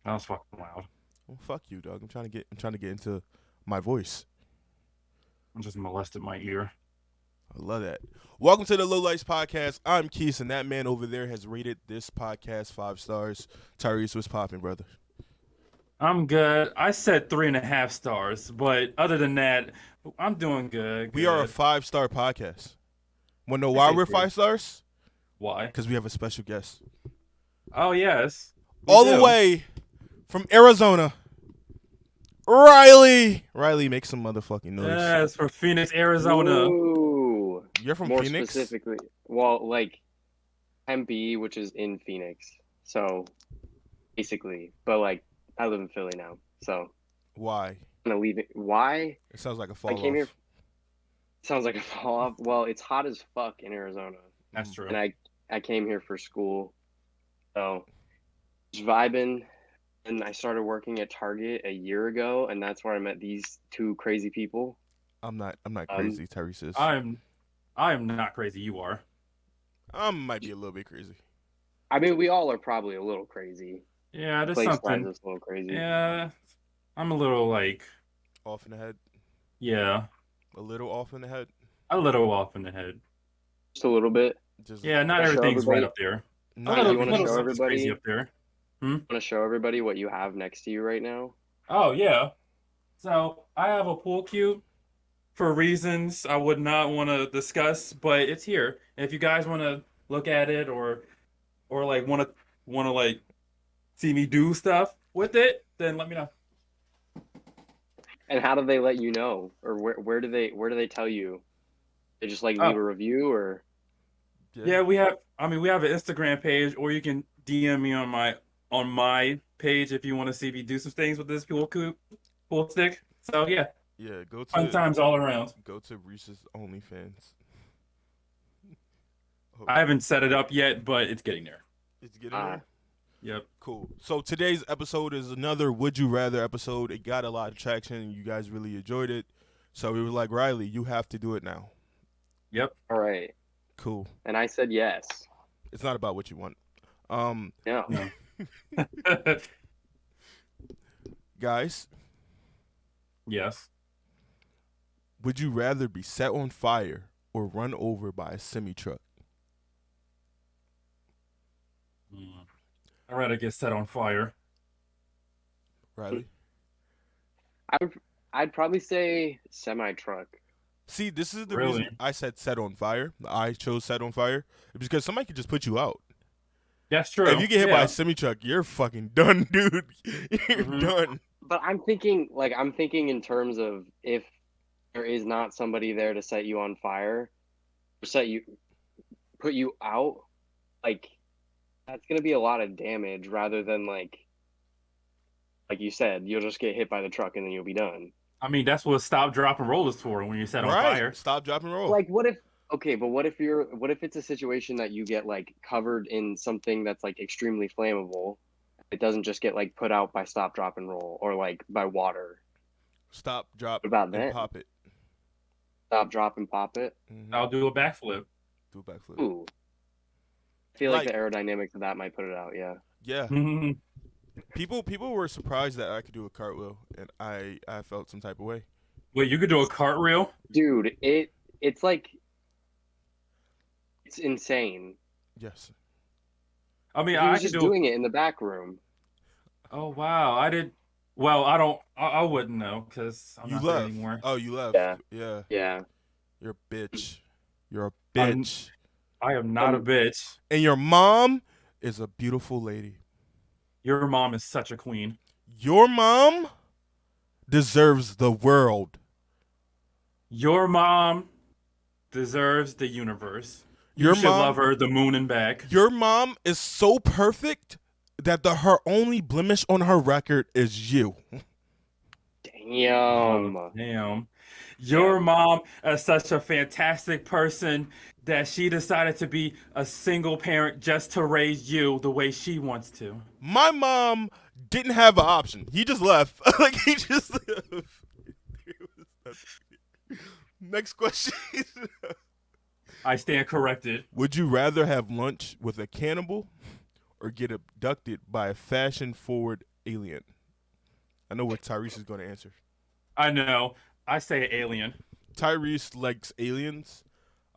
That was fucking loud. Well, fuck you, dog. I'm trying to get into my voice. I just molested my ear. I love that. Welcome to the Lowlights podcast. I'm Keith, and that man over there has rated this podcast 5 stars. Tyrese, what's popping, brother? I'm good. I said 3.5 stars, but other than that, I'm doing good. We are a Good. 5-star podcast. Want to know I why say we're 3. 5 stars? Why? Because we have a special guest. Oh yes, we All the do. way from Arizona, Riley. Riley, make some motherfucking noise. Yes, from Phoenix, Arizona. Ooh. You're from More Phoenix? specifically, well, like Tempe, which is in Phoenix. So basically, but like I live in Philly now, so Why? I'm gonna leave it. Why? It sounds like a I fall came off. here. Sounds like a fall off. Well, it's hot as fuck in Arizona, That's true. and I came here for school, so just vibing. And I started working at Target a year ago, and that's where I met these two crazy people. I'm not Um, crazy, Tyrese is. I am not crazy. You are. I might be a little bit crazy. I mean, we all are probably a little crazy. Yeah, there's Place something. size is a little crazy. Yeah, I'm a little like, Off in the head. yeah, A little off in the head. a little off in the head. Just a little bit. Just Yeah, not Wanna show everything's right everybody? up there. not you A wanna little show stuff is crazy everybody? up there. Want to show everybody what you have next to you right now? Oh yeah. So I have a pool cue for reasons I would not want to discuss, but it's here. And if you guys want to look at it or like want to like see me do stuff with it, then let me know. And how do they let you know, or where do they tell you? They just like Oh leave a review, or yeah, we have. I mean, we have an Instagram page, or you can DM me on my page if you want to see me do some things with this pool stick. So yeah, Yeah, fun times all around. go to Reese's OnlyFans. Oh, I haven't set it up yet, but it's getting there. it's getting there. Yep. Cool. So today's episode is another Would You Rather episode. It got a lot of traction and you guys really enjoyed it. So we were like, Riley, you have to do it now. Yep. all right. Cool. And I said yes. It's not about what you want. No. No. Guys, Yes. would you rather be set on fire or run over by a semi-truck? I'd rather get set on fire. Riley? I'd probably say semi truck. See, this is the Really? reason I said set on fire. I chose set on fire because somebody could just put you out. That's true. If you get hit by Yeah. a semi-truck, you're fucking done, dude. You're Mhm. done. But I'm thinking in terms of if there is not somebody there to set you on fire, or put you out, like that's gonna be a lot of damage rather than like you said, you'll just get hit by the truck and then you'll be done. I mean, that's what stop, drop, and roll is for when you're set on Right. fire. Stop, drop, and roll. Like what if but what if it's a situation that you get like covered in something that's like extremely flammable? It doesn't just get like put out by stop, drop, and roll or like by water. Stop, drop, What about and that? pop it. Stop, drop, and pop it. Mhm. I'll do a backflip. Do a backflip. Ooh. I feel like Like- the aerodynamics of that might put it out, yeah. Yeah. Mhm. People were surprised that I could do a cartwheel, and I felt some type of way. Wait, you could do a cartwheel? Dude, it's like it's insane. Yes. I mean, He I was could just do. doing it in the back room. Oh wow, I did. Well, I don't. I wouldn't know because I'm You not there left. anymore. Oh, you left. Yeah. Yeah. Yeah. You're a bitch. You're a I'm- bitch. I am not a bitch. And your mom is a beautiful lady. Your mom is such a queen. Your mom deserves the world. Your mom deserves the universe. You Your should mom- love her the moon and back. Your mom is so perfect that her only blemish on her record is you. Damn. Oh, damn. Your mom is such a fantastic person that she decided to be a single parent just to raise you the way she wants to. My mom didn't have an option. He just left. Like he just left. Next question. I stand corrected. Would you rather have lunch with a cannibal or get abducted by a fashion-forward alien? I know what Tyrese is going to answer. I know. I say alien. Tyrese likes aliens.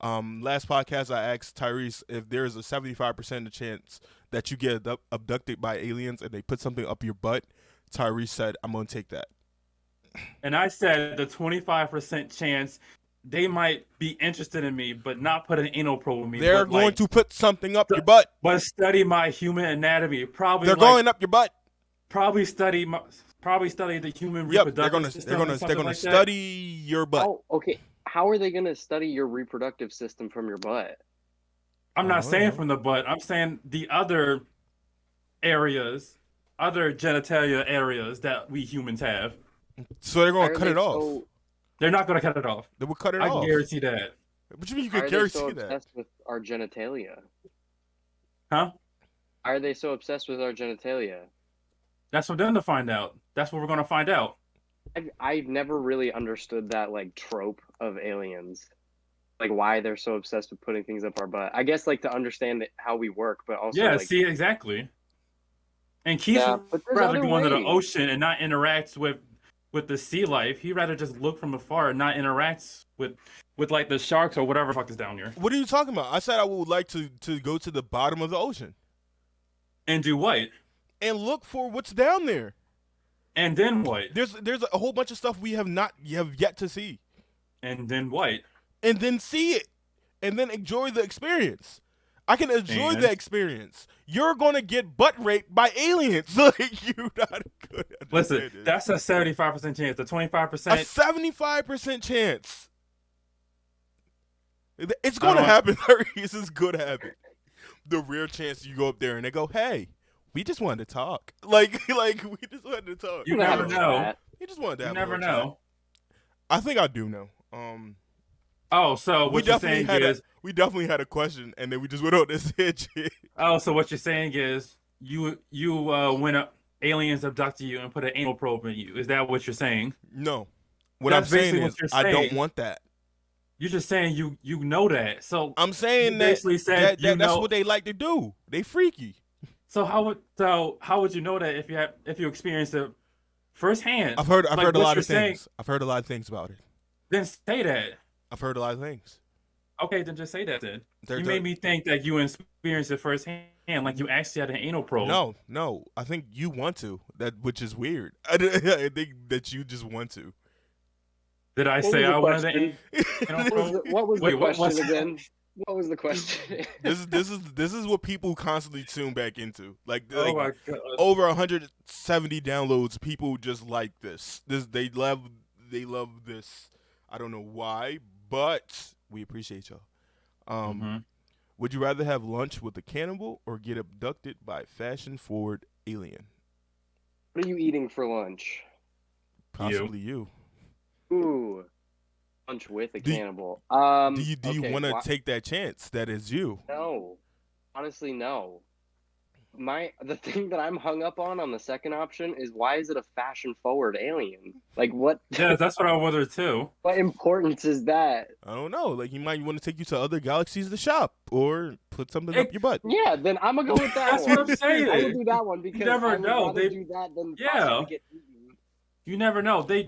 Last podcast I asked Tyrese if there's a 75% chance that you get abducted by aliens and they put something up your butt. Tyrese said, "I'm gonna take that." And I said the 25% chance they might be interested in me, but not put an anal probe in me. They're but, going to put something up your butt. But study my human anatomy. Probably they're going up your butt. Probably study the human reproductive system. They're gonna study your butt. Oh, okay. How are they gonna study your reproductive system from your butt? I'm not saying from the butt. I'm saying the other areas, other genitalia areas that we humans have. So they're going to cut it off. They're not going to cut it off. They will cut it off. I can guarantee that. What do you mean you can guarantee that? Are they so obsessed with our genitalia? Huh? Are they so obsessed with our genitalia? That's for them to find out. That's what we're going to find out. I've never really understood that like trope of aliens, like why they're so obsessed with putting things up our butt. I guess like to understand how we work, but also yeah, like, see exactly. And Keith would rather go into the ocean and not interact with the sea life. He'd rather just look from afar and not interact with like the sharks or whatever the fuck is down here. What are you talking about? I said I would like to go to the bottom of the ocean. And do what? And look for what's down there. And then what? There's a whole bunch of stuff we have yet to see. And then what? And then see it. And then enjoy the experience. I can enjoy the experience. You're gonna get butt raped by aliens. Like you're not good. Listen, that's a 75% chance. The 25%. A 75% chance. It's gonna happen. This is good happen. The rare chance you go up there and they go, "Hey, we just wanted to talk." Like we just wanted to talk. You never know. You just wanted to have. You never know. I think I do know. Oh, so what you're saying is we definitely had a question, and then we just went on this shit. Oh, so what you're saying is you when aliens abducted you and put an anal probe in you. Is that what you're saying? No. What I'm saying is I don't want that. You're just saying you know that. So I'm saying that that's what they like to do. They freaky. So how would you know that if you experienced it firsthand? I've heard a lot of things. I've heard a lot of things about it. Then say that. I've heard a lot of things. Okay, then just say that then. You made me think that you experienced it firsthand, like you actually had an anal probe. No. I think you want to, which is weird. I think that you just want to. Did I say I wanted an anal probe? What was the question again? What was the question? This is what people constantly tune back into. Like my God. Over 170 downloads. People just like this. They love this. I don't know why, but we appreciate y'all. Would you rather have lunch with a cannibal or get abducted by a fashion-forward alien? What are you eating for lunch? Possibly you. Ooh, lunch with a cannibal. Do you want to take that chance? That is you. No, honestly, no. The thing that I'm hung up on the second option is why is it a fashion forward alien? Like what? Yeah, that's what I wondered too. What importance is that? I don't know. Like he might want to take you to other galaxies to shop or put something up your butt. Yeah, then I'm gonna go with that. That's one. what I'm saying. I will do that one because you never know. They do that than get eaten. You never know. They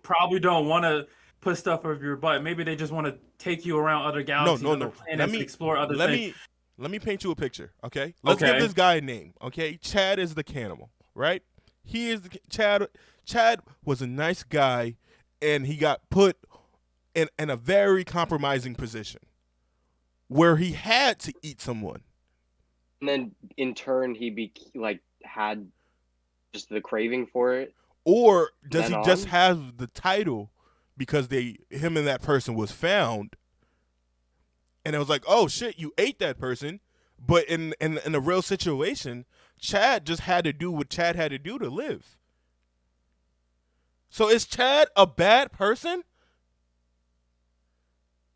probably don't want to put stuff up your butt. Maybe they just want to take you around other galaxies, other planets, explore other things. Let me paint you a picture, okay? Let's give this guy a name, okay? Chad is the cannibal, right? He is Chad. Chad was a nice guy, and he got put in a very compromising position where he had to eat someone. And then in turn, he had just the craving for it. Or does he just have the title because him and that person was found? And it was like, oh shit, you ate that person, but in a real situation, Chad just had to do what Chad had to do to live. So is Chad a bad person?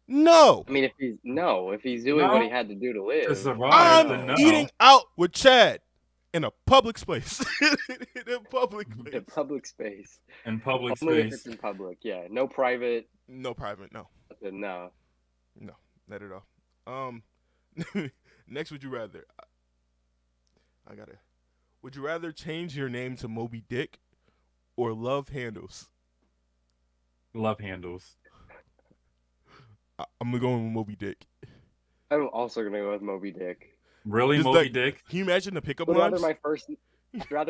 No. I mean, if he's doing what he had to do to live, to survive, I'm eating out with Chad in a public space. In a public space. In public space. In public Only space. if it's in public, yeah. No private. No private, no. No. No, not at all. Next, would you rather? Would you rather change your name to Moby Dick or Love Handles? Love handles. I'm gonna go with Moby Dick. I'm also gonna go with Moby Dick. Really, Just Moby like, Dick? can you imagine the pickup I'd rather lines?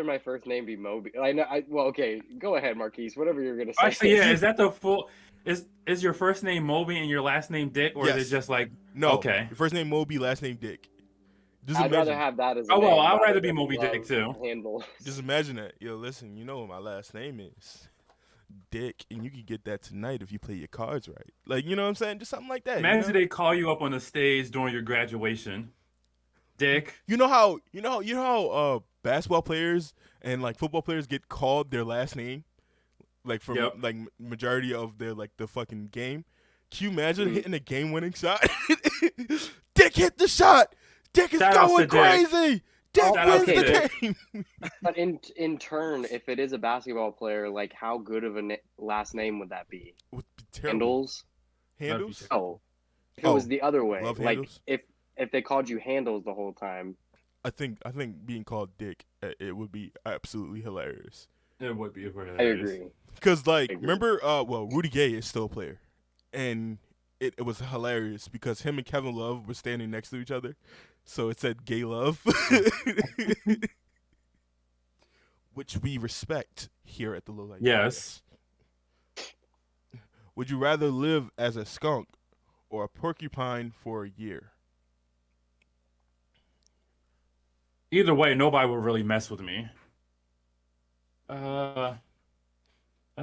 my first name be Moby. I know. Well, okay. Go ahead, Marquise. Whatever you're gonna say. Actually, yeah. Is that the full? Is your first name Moby and your last name Dick, or is it Yes. just like No. okay? Your first name Moby, last name Dick. Just I'd rather imagine. have that as a Oh well, name I'd rather rather be than Moby Dick Love too. Handle. Just imagine that. Yo, listen, you know what my last name is. Dick, and you can get that tonight if you play your cards right. Like, you know what I'm saying? Just something like that. Imagine they call you up on the stage during your graduation, Dick. You know how basketball players and like football players get called their last name, like from Yep. like majority of their like the fucking game. Can you imagine hitting a game-winning shot? Dick hit the shot. Dick is Shout outs going to Dick. crazy. Dick Shout wins outs to the Dick. game. But in turn, if it is a basketball player, like how good of a last name would that be? Would be terrible. Handles? Handles. Oh, if it was the other way, Love like Handles? if they called you Handles the whole time. I think being called Dick, it would be absolutely hilarious. It would be hilarious. I agree. Cause like, I agree. remember, Rudy Gay is still a player, and it was hilarious because him and Kevin Love were standing next to each other, so it said "Gay Love," which we respect here at the Lowlights. Yes. Would you rather live as a skunk or a porcupine for a year? Either way, nobody would really mess with me. That's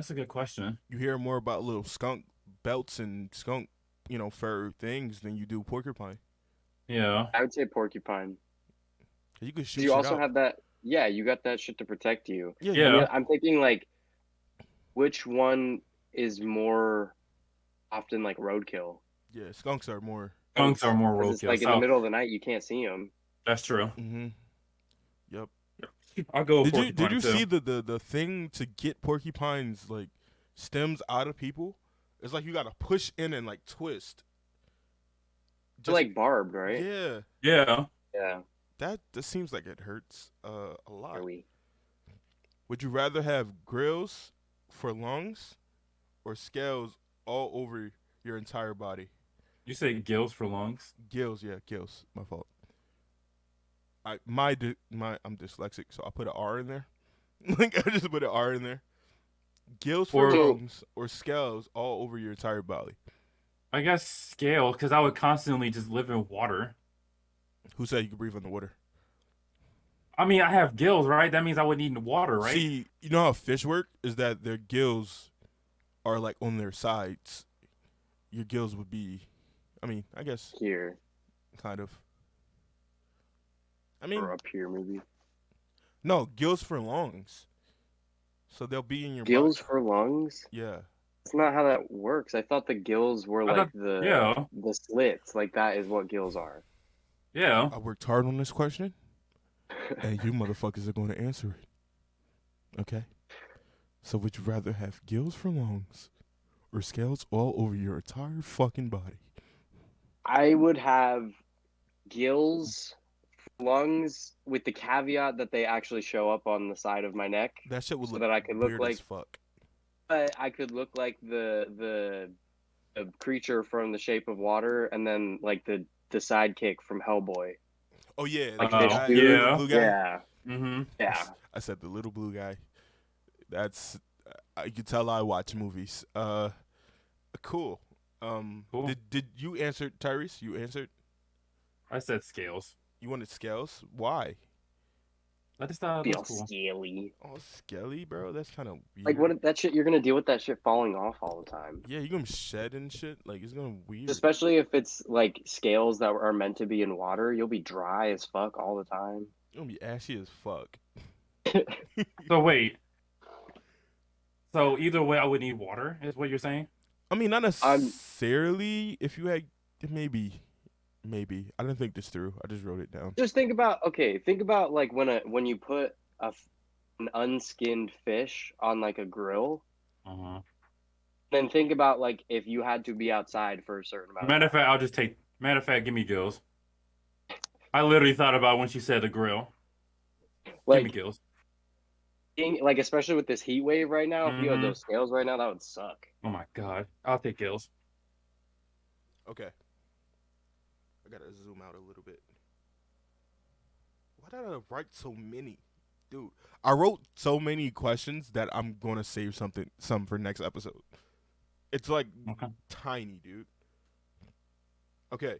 a good question. You hear more about little skunk belts and skunk, fur things than you do porcupine. Yeah. I would say porcupine. You could shoot. You shit also out. have that. Yeah, you got that shit to protect you. Yeah. Yeah. I mean, I'm thinking like, which one is more often like roadkill? Yeah, skunks are more. Skunks are more 'Cause it's roadkill. like in the middle of the night, you can't see them. That's true. Mm-hmm. Yep. I'll go with Did porcupine you too. see the thing to get porcupines like stems out of people? It's like you gotta push in and like twist. They're like barbed, right? Yeah. Yeah. Yeah. That seems like it hurts a lot. Really. Would you rather have grills for lungs or scales all over your entire body? You say gills for lungs? Gills, yeah, gills. My fault. I'm dyslexic, so I'll put an R in there. Like I just put an R in there. Gills for Or- lungs or scales all over your entire body. I guess scale, because I would constantly just live in water. Who said you could breathe underwater? I mean, I have gills, right? That means I would need the water, right? See, you know how fish work? Is that their gills are like on their sides. Your gills would be, I guess, Here kind of. or up here, maybe. No, gills for lungs. So they'll be in your Gills body. for lungs? Yeah. That's not how that works. I thought the gills were I like thought- yeah. the slits. Like that is what gills are. Yeah. I worked hard on this question, and you motherfuckers are going to answer it. Okay? So would you rather have gills for lungs or scales all over your entire fucking body? I would have gills, lungs, with the caveat that they actually show up on the side of my neck, That shit would so look that I could look weird like as fuck. I could look like the creature from The Shape of Water, and then like the sidekick from Hellboy. Oh yeah, Like the fish guy, dude. the little blue guy. Yeah, Mm-hmm. yeah. I said the little blue guy. That's you can tell I watch movies. Cool. Cool. Did you answer, Tyrese? You answered. I said scales. You wanted scales. Why? I just thought it Feel was cool. scaly. Oh, scaly, bro. That's kind of weird. Like what that shit? You're gonna deal with that shit falling off all the time. Yeah, you're gonna shed and shit. Like it's gonna weird. Especially if it's like scales that are meant to be in water, you'll be dry as fuck all the time. You're gonna be ashy as fuck. So wait. So either way, I would need water, is what you're saying? I mean, not necessarily. If you had, maybe. I didn't think this through. I just wrote it down. Just think about like when you put an unskinned fish on like a grill. Uh-huh. Then think about like if you had to be outside for a certain amount. Matter of fact, I'll just take. Matter of fact, give me gills. I literally thought about when she said the grill. Give me Like, Gills. like especially with this heat wave right now, if you had Mhm. those scales right now, that would suck. Oh my god, I'll take Gills. Okay. I gotta zoom out a little bit. Why did I write so many? Dude, I wrote so many questions that I'm gonna save some for next episode. It's like Okay. tiny, dude. Okay.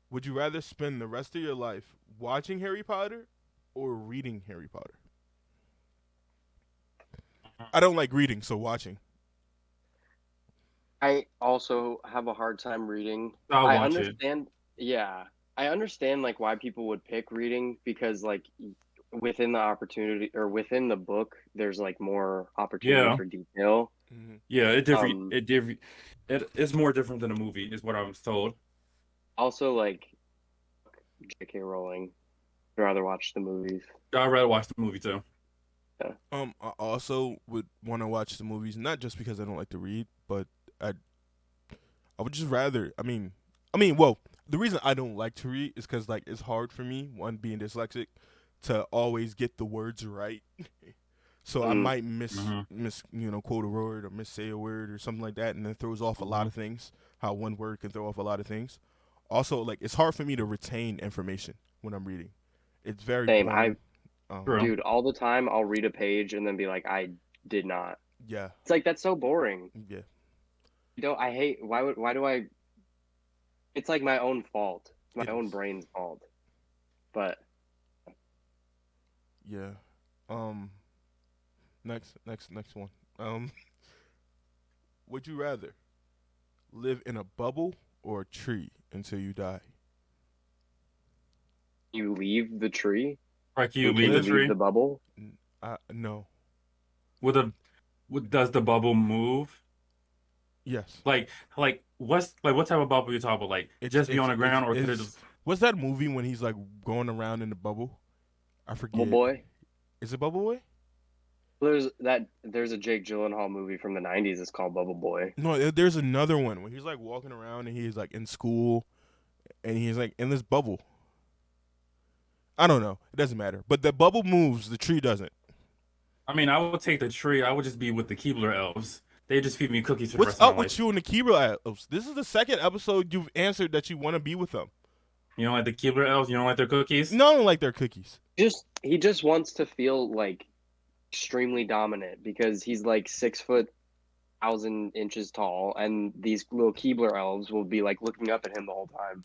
Would you rather spend the rest of your life watching Harry Potter or reading Harry Potter? I don't like reading, so watching. I also have a hard time reading. I'll I watch it. understand, yeah, I understand like why people would pick reading because like within the opportunity or within the book, there's like more opportunity Yeah, for detail. Mm-hmm. yeah. It different. Um, It different. It's more different than a movie, is what I was told. Also like J.K. Rowling. I'd rather watch the movies. I'd rather watch the movie too. Yeah. I also would want to watch the movies, not just because I don't like to read, but I I would just rather. Well, the reason I don't like to read is because like it's hard for me, one being dyslexic, to always get the words right. So I Mm. might miss Mhm. quote a word or miss say a word or something like that, and then throws off a lot of things. How one word can throw off a lot of things. Also, like it's hard for me to retain information when I'm reading. It's very Same. boring. True. Dude, all the time I'll read a page and then be like, I did not. Yeah, It's like that's so boring. yeah, I hate why do I it's like my own fault. It's my it own is. brain's fault. But Yeah. Next one. Would you rather live in a bubble or a tree until you die? you leave the tree Like you until leave you the Live? leave tree the bubble. No. with a. Does the bubble move? Yes. Like what type of bubble you talking about? Like just be on the ground, or could it just? What's that movie when he's like going around in the bubble? I Bubble forget. Boy. Is it Bubble Boy? There's a Jake Gyllenhaal movie from the 90s. It's called Bubble Boy. No, there's another one when he's like walking around and he's like in school and he's like in this bubble. I don't know. It doesn't matter. But the bubble moves, the tree doesn't. I mean, I would take the tree. I would just be with the Keebler elves. They just feed me cookies for the What's rest of up my with life. you and the Kebra elves? This is the second episode you've answered that you want to be with them. You don't like the Keebler elves? You don't like their cookies? No, I don't like their cookies. He just wants to feel like extremely dominant because he's like 6 foot 1,000 inches tall, and these little Keebler elves will be like looking up at him the whole time.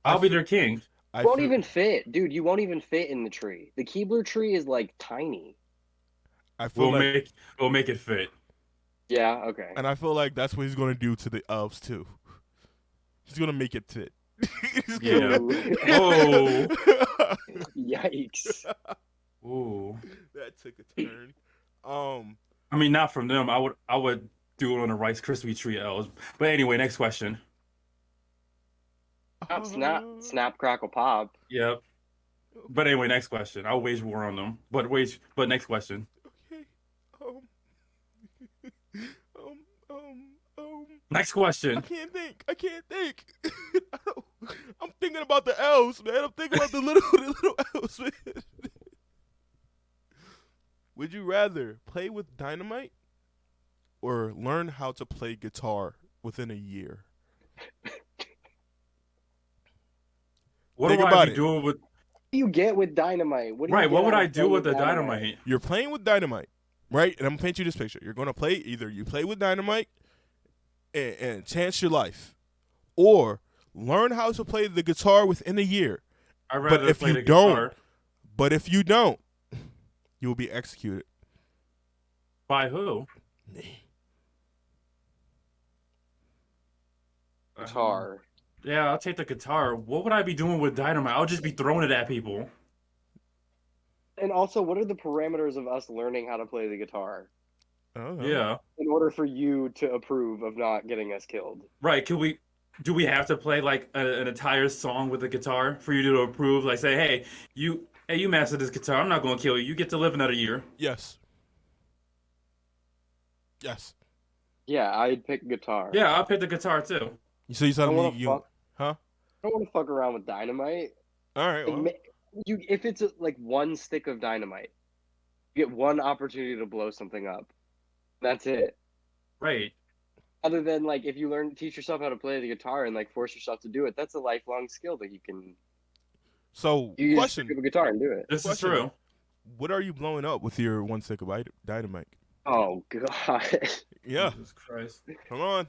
I'll be their king. I Won't feel, even fit, dude. You won't even fit in the tree. The Keebler tree is like tiny. I feel like, We'll make it fit. Yeah. Okay. and I feel like that's what he's gonna do to the elves too. He's gonna make it fit. Yeah. Ooh. Oh. Yikes. Ooh. That took a turn. I mean, not from them. I would do it on the Rice Krispie tree elves. But anyway, next question. Snap, crackle, pop. Yep. But anyway, next question. I'll wage war on them. But next question. Okay. Next I question. can't think. I'm thinking about the elves, man. I'm thinking about the little elves, man. Would you rather play with Dynamite or learn how to play guitar within a year? What Think do I about be it. doing with? What do you get with dynamite? What do you Right. get What would out I of do playing with the dynamite? You're playing with Dynamite, right? And I'm gonna paint you this picture. You're gonna play either you play with Dynamite and chance your life, or learn how to play the guitar within a year. I'd rather if play you the don't- guitar. But if you don't, you will be executed. By who? Guitar. Yeah, I'll take the guitar. What would I be doing with dynamite? I'll just be throwing it at people. And also, what are the parameters of us learning how to play the guitar I don't know. Yeah. in order for you to approve of not getting us killed? Right. Do we have to play like an entire song with a guitar for you to approve? Like say, hey, you master this guitar. I'm not going to kill you. You get to live another year. Yes. Yes. Yeah, I'd pick guitar. Yeah, I'll pick the guitar too. So you I don't telling want me to you? fuck. Huh? I don't want to fuck around with dynamite. All right. Like, Well, if it's like one stick of dynamite, you get one opportunity to blow something up. That's it. Right. Other than like if you teach yourself how to play the guitar and like force yourself to do it, that's a lifelong skill that you can. So, You just pick question, up a guitar and do it. This is question. true. What are you blowing up with your one stick of dynamite? Oh god. Yeah, Jesus Christ. come on.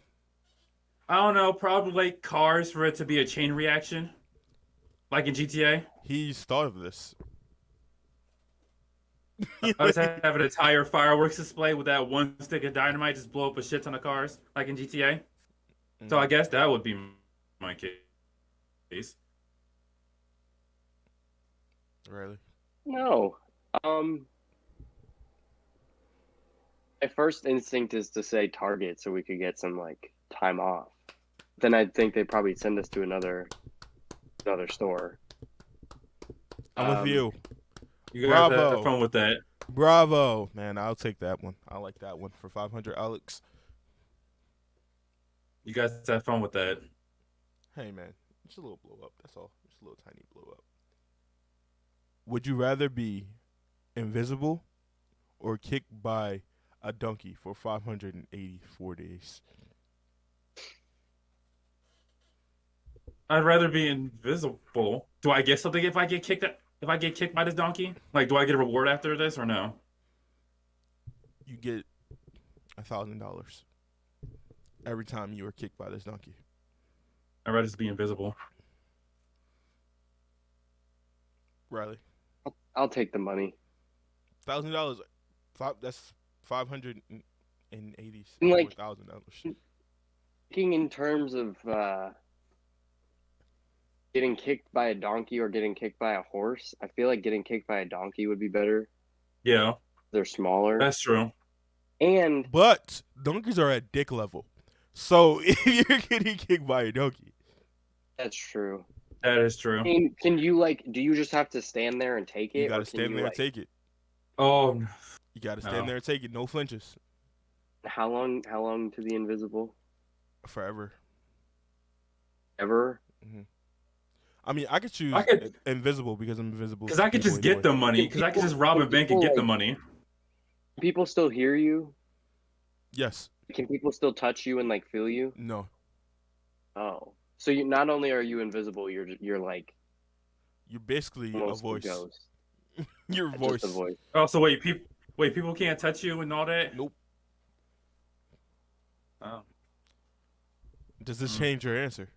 I don't know. Probably like cars for it to be a chain reaction, like in GTA. He's thought of this. I was having an entire fireworks display with that one stick of dynamite just blow up a shit ton of cars, like in GTA. So I guess that would be my case. Really? No. My first instinct is to say Target so we could get some like time off. Then I think they'd probably send us to another store. I'm with you. You guys Bravo. have fun with that. Bravo, man. I'll take that one. I like that one for 500, Alex. You guys have fun with that. Hey, man. Just a little blow up. That's all. Just a little tiny blow up. Would you rather be invisible or kicked by a donkey for 584 days? I'd rather be invisible. Do I get something if I get kicked? If I get kicked by this donkey, like, do I get a reward after this or no? You get $1,000 every time you are kicked by this donkey. I'd rather just be invisible. Riley, I'll take the money. $1,000. That's $584,000. Thinking in terms of getting kicked by a donkey or getting kicked by a horse, I feel like getting kicked by a donkey would be better. Yeah, They're smaller. that's true. And But donkeys are at dick level. So if you're getting kicked by a donkey, that's true. That is true. I mean, can you like? Do you just have to stand there and take it? you got to or can stand you, there like, and take it. Oh, You got to stand No. there and take it. No flinches. How long? How long to the invisible? Forever. Ever? I mean, I could choose invisible because I'm invisible. because I could just get the money. Because I could just rob a bank and get the money. Can people still hear you? Yes. Can people still touch you and like feel you? No. Oh, so you not only are you invisible, you're like You're basically a almost a voice. ghost. Your Just voice. a voice. Oh, so people can't touch you and all that. Nope. Oh. Does this change your answer?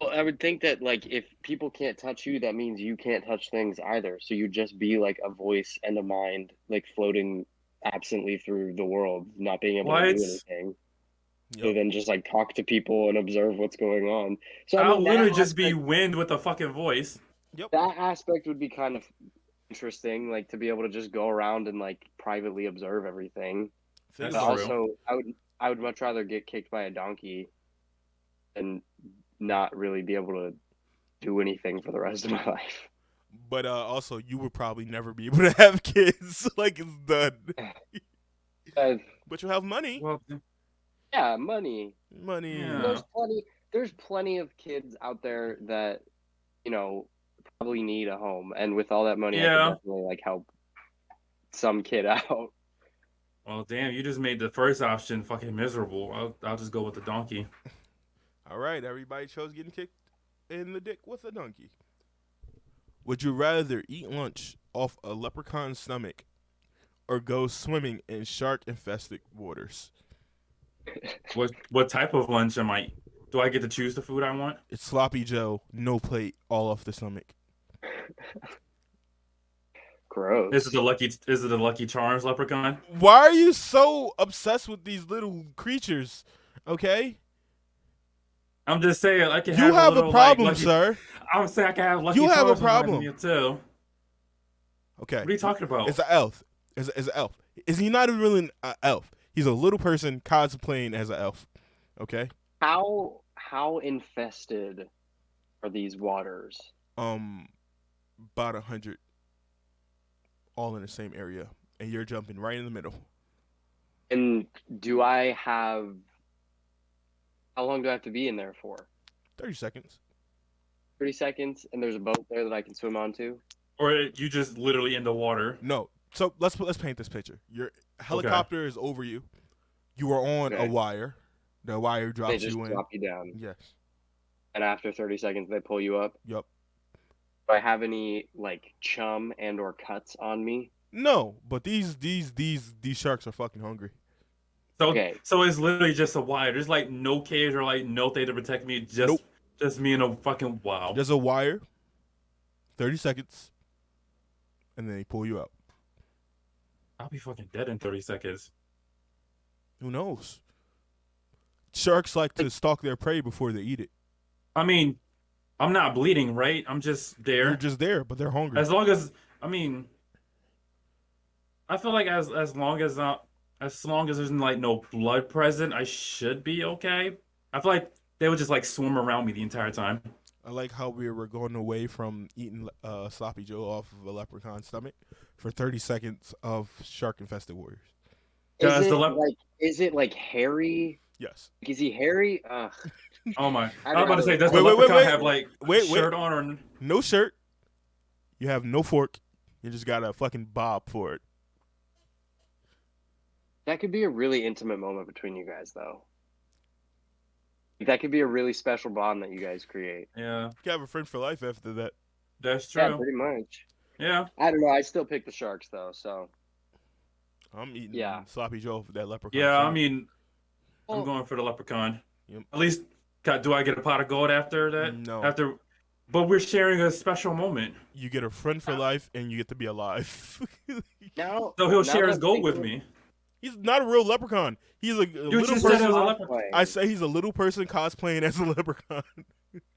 Well, I would think that like if people can't touch you, that means you can't touch things either. So you'd just be like a voice and a mind, like floating absently through the world, not being able to do What? anything. Yep. So then just like talk to people and observe what's going on. So I I'll mean, literally just be wind with a fucking voice. that aspect would be kind of interesting, like to be able to just go around and like privately observe everything. Think That's But true. also, I would much rather get kicked by a donkey than not really be able to do anything for the rest of my life. But also, you would probably never be able to have kids. Like, it's done. But you have money. Well, Yeah, money. Money. Yeah. There's plenty of kids out there that, probably need a home, and with all that money, I Yeah. could definitely like help some kid out. well, damn, you just made the first option fucking miserable. I'll just go with the donkey. All right, everybody chose getting kicked in the dick with a donkey. Would you rather eat lunch off a leprechaun's stomach or go swimming in shark-infested waters? What type of lunch am I? Do I get to choose the food I want? It's sloppy Joe, no plate, all off the stomach. Gross. Is it the Lucky Charms leprechaun? Why are you so obsessed with these little creatures? Okay? I'm just saying, I can You have a little, problem, like, Lucky, sir. I'm saying I can have Lucky You have a Charms behind problem. me too. Okay. What are you talking about? It's an elf. It's an elf. Is he not really an elf? He's a little person cosplaying as an elf. Okay? How infested are these waters? About 100, all in the same area, and you're jumping right in the middle. And how long do I have to be in there for? 30 seconds. 30 seconds, and there's a boat there that I can swim onto. Or you just literally in the water. No. So let's paint this picture. Your helicopter is over you. You are on a Okay. wire. The wire They drops just you in. drop you down, Yes. and after 30 seconds, they pull you up. Yup. Do I have any like chum and or cuts on me? No, but these sharks are fucking hungry. So Okay. so it's literally just a wire. There's like no cage or like no thing to protect me. Just Nope. just me and a fucking wow. There's a wire. 30 seconds, and then they pull you out. I'll be fucking dead in 30 seconds. Who knows? Sharks like to stalk their prey before they eat it. I mean, I'm not bleeding, right? I'm just there. They're just there, but they're hungry. As long as I mean, I feel like as long as there's like no blood present, I should be okay. I feel like they would just like swim around me the entire time. I like how we were going away from eating Sloppy Joe off of a leprechaun's stomach for 30 seconds of shark-infested warriors. Is it like hairy? Yes. Is he hairy? Oh my! I I was about to say, does the Wait, leprechaun have like shirt on or? No shirt. You have no fork. You just got a fucking bob for it. That could be a really intimate moment between you guys, though. That could be a really special bond that you guys create. Yeah, You can have a friend for life after that. that's true. Yeah, pretty much. Yeah. I don't know. I still pick the sharks, though. So I'm eating Yeah. Sloppy Joe for that leprechaun. Yeah, I food. mean, I'm Well- going for the leprechaun. Yep. At least, do I get a pot of gold after that? No. But we're sharing a special moment. You get a friend for life, and you get to be alive. now, So he'll now share that his I'm gold with thinking- me. He's not a real leprechaun. He's a You little just said it person. was a leprechaun. Cosplaying. I say he's a little person cosplaying as a leprechaun.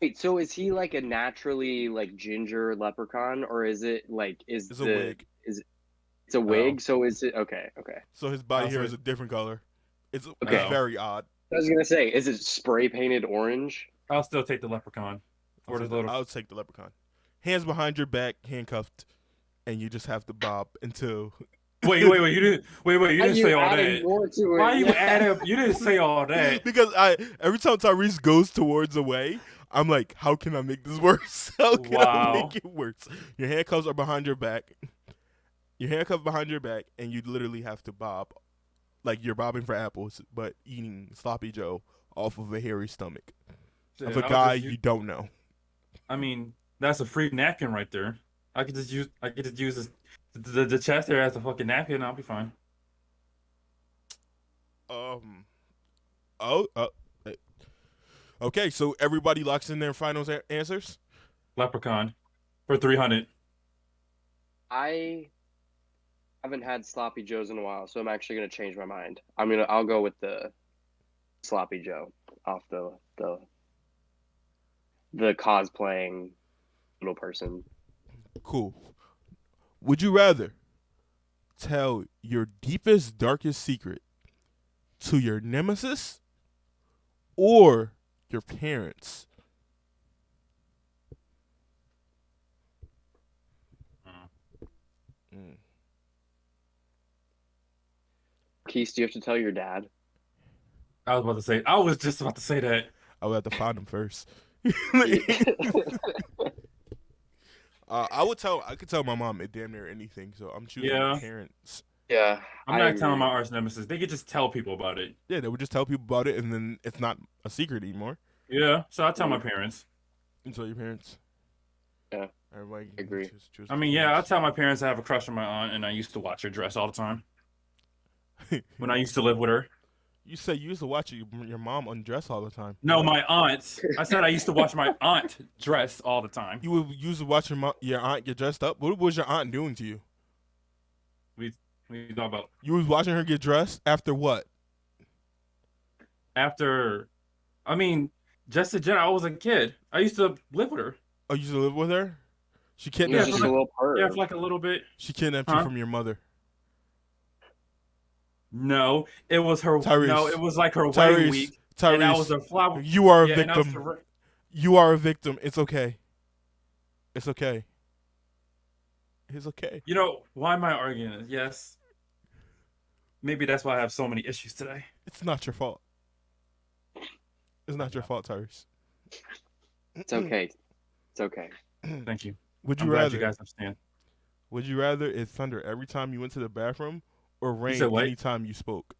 Wait, so is he like a naturally like ginger leprechaun, or is it like It's a wig. It's a wig? So is it okay? Okay. So his body I'll hair say- is a different color. It's Okay. very odd. I was gonna say, is it spray painted orange? I'll still take the leprechaun. Or the little. I'll take the leprechaun. Hands behind your back, handcuffed, and you just have to bob until. Wait! You didn't. Wait! You didn't say all adding that. more to it? Why you add up? You didn't say all that. Because every time Tyrese goes towards a way, I'm like, how can I make this worse? How can I Wow. make it worse? Your handcuffs are behind your back. Your handcuffs behind your back, and you literally have to bob, like you're bobbing for apples, but eating Sloppy Joe off of a hairy stomach of a I'll guy just use- you don't know. I mean, that's a free napkin right there. I could just use this, the chest there as a fucking napkin, and I'll be fine. Okay, so everybody locks in their final answers. Leprechaun for 300. I haven't had sloppy joes in a while, so I'm actually gonna change my mind. I'll go with the sloppy joe off the cosplaying little person. Cool. Would you rather tell your deepest, darkest secret to your nemesis or your parents? Keith, do you have to tell your dad? I was just about to say that. I would have to find him first. I could tell my mom damn near anything, so I'm choosing Yeah. my parents. Yeah, I'm not telling my arch nemesis. They could just tell people about it. Yeah, they would just tell people about it, and then it's not a secret anymore. Yeah, so I tell my parents. And tell your parents. Yeah, everybody I agree. choose I mean, yeah, I tell my parents I have a crush on my aunt, and I used to watch her dress all the time when I used to live with her. You say you used to watch your mom undress all the time. No, my aunt. I said I used to watch my aunt dress all the time. You would used to watch your aunt get dressed up. What was your aunt doing to you? We talk about You was watching her get dressed after what? after. I mean, just in general, I was a kid. I used to live with her. Oh, you used to live with her? She He was kidnapped just for a you. little perv. Yeah, for like a little bit. She kidnapped Huh? you from your mother. No, it was her. Tyrese. No, it was like her Tyrese. wedding week, and I was Tyrese, a flower. you are a Yeah, and I was victim. the- You are a victim. It's okay. It's okay. It's okay. You know, why am I arguing this? Yes. Maybe that's why I have so many issues today. It's not your fault. It's not your fault, Tyrese. It's okay. It's okay. Thank you. Would I'm you glad you rather? guys understand. Would you rather it thunder every time you went to the bathroom, or You said rain what? anytime you spoke?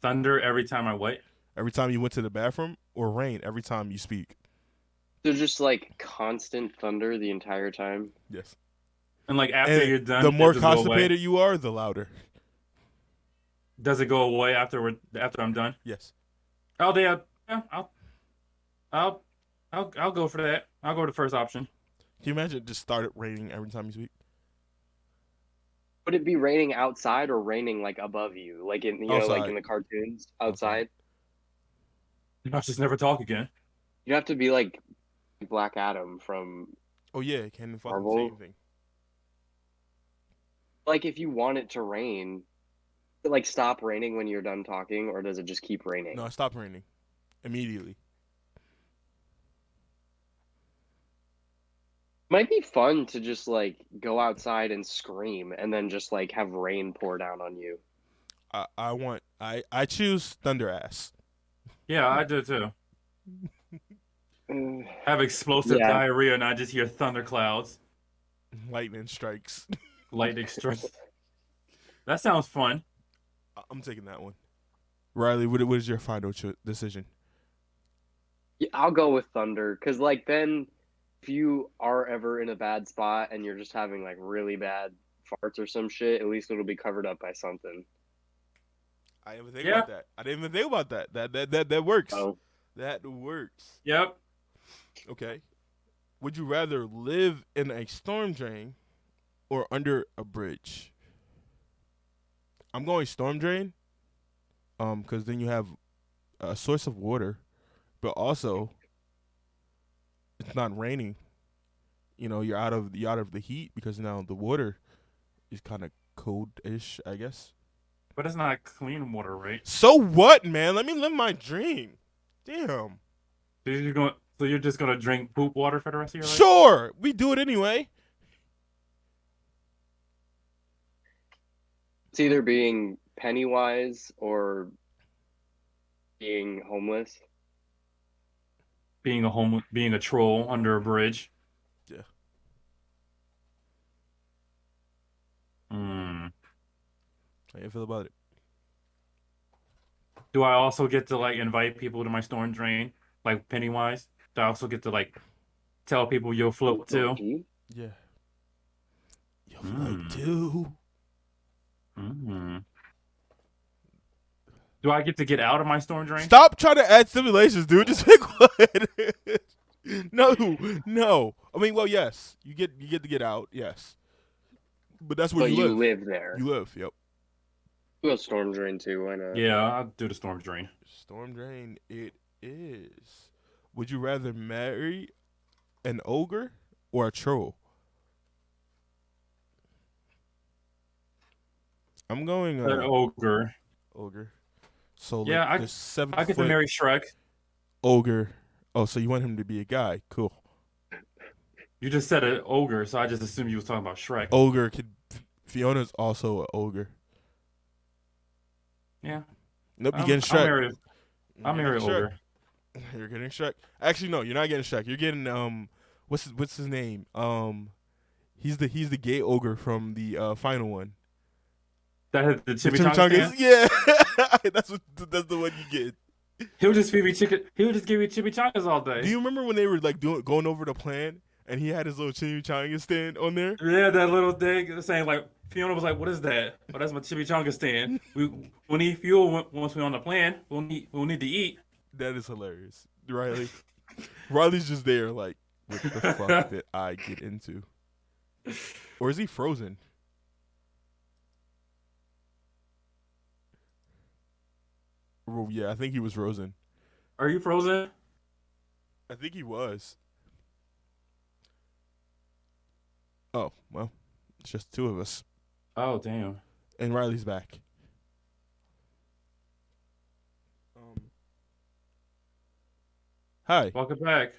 Thunder every time I what? Every time you went to the bathroom, or rain every time you speak? So just like constant thunder the entire time. Yes. And like after And you're done, the it more just go away. constipated you are, the louder. Does it go away after I'm done? Yes. Oh, yeah. I'll I'll go for that. I'll go to the first option. Can you imagine it just started raining every time you speak? Would it be raining outside or raining like above you, like in like Outside. in the cartoons Outside. outside? I'll just never talk again. You have to be like Black Adam from Oh yeah, it can't fucking say Marvel. anything. Like if you want it to rain, does it, like stop raining when you're done talking, or does it just keep raining? No, it stopped raining immediately. Might be fun to just like go outside and scream and then just like have rain pour down on you. I choose thunder ass. Yeah, I do too. Uh, Have explosive Yeah. diarrhea and I just hear thunderclouds, Lightning strikes. lightning strikes. That sounds fun. I'm taking that one. Riley, what is your final decision? Yeah, I'll go with thunder because like then if you are ever in a bad spot and you're just having like really bad farts or some shit, at least it'll be covered up by something. I didn't even think Yeah. about that. I didn't even think about that. That works. Oh, That works. Yep. Okay. Would you rather live in a storm drain or under a bridge? I'm going storm drain. Because then you have a source of water, but also it's not raining. You know, you're out of the heat because now the water is kind of cold-ish, I guess. But it's not clean water, right? So what, man? Let me live my dream. Damn. So you're just gonna drink poop water for the rest of your life? Sure, we do it anyway. it's either being Pennywise or being homeless. Being a troll under a bridge. Yeah. Hmm. How you feel about it? Do I also get to like invite people to my storm drain, like Pennywise? Do I also get to like tell people you'll float too? Yeah. You'll Mm. float too. Hmm. Do I get to get out of my storm drain? Stop trying to add simulations, dude. Just pick one. No. I mean, well, yes. You get to get out, yes. But that's where But you you live. live there. You live, yep. We'll storm drain too. Why not? Yeah, I'll do the storm drain. Storm drain it is. Would you rather marry an ogre or a troll? I'm going An ogre. ogre. So Yeah, like the 7 I get to foot marry Shrek. ogre. Oh, so you want him to be a guy? Cool. You just said an ogre, so I just assumed you was talking about Shrek. Ogre could. Fiona's also an ogre. Yeah. Nope, you getting Shrek. I'll marry ogre. You're getting Shrek. Actually, no, you're not getting Shrek. You're getting what's his name? He's the gay ogre from the final one. That had the The chimichanga stand? Yeah, that's the one you get. He'll just give you chimichangas all day. Do you remember when they were like going over the plan and he had his little chimichanga stand on there? Yeah, that little thing saying like Fiona was like, "What is that?" Oh, that's my chimichanga stand. We'll need fuel once we're on the plan. We'll need to eat. That is hilarious, Riley. Riley's just there like, what the fuck did I get into? Or is he frozen? Oh, yeah, I think he was frozen. Are you frozen? I think he was. Oh, well, it's just two of us. Oh damn. And Riley's back. Hi. Welcome back.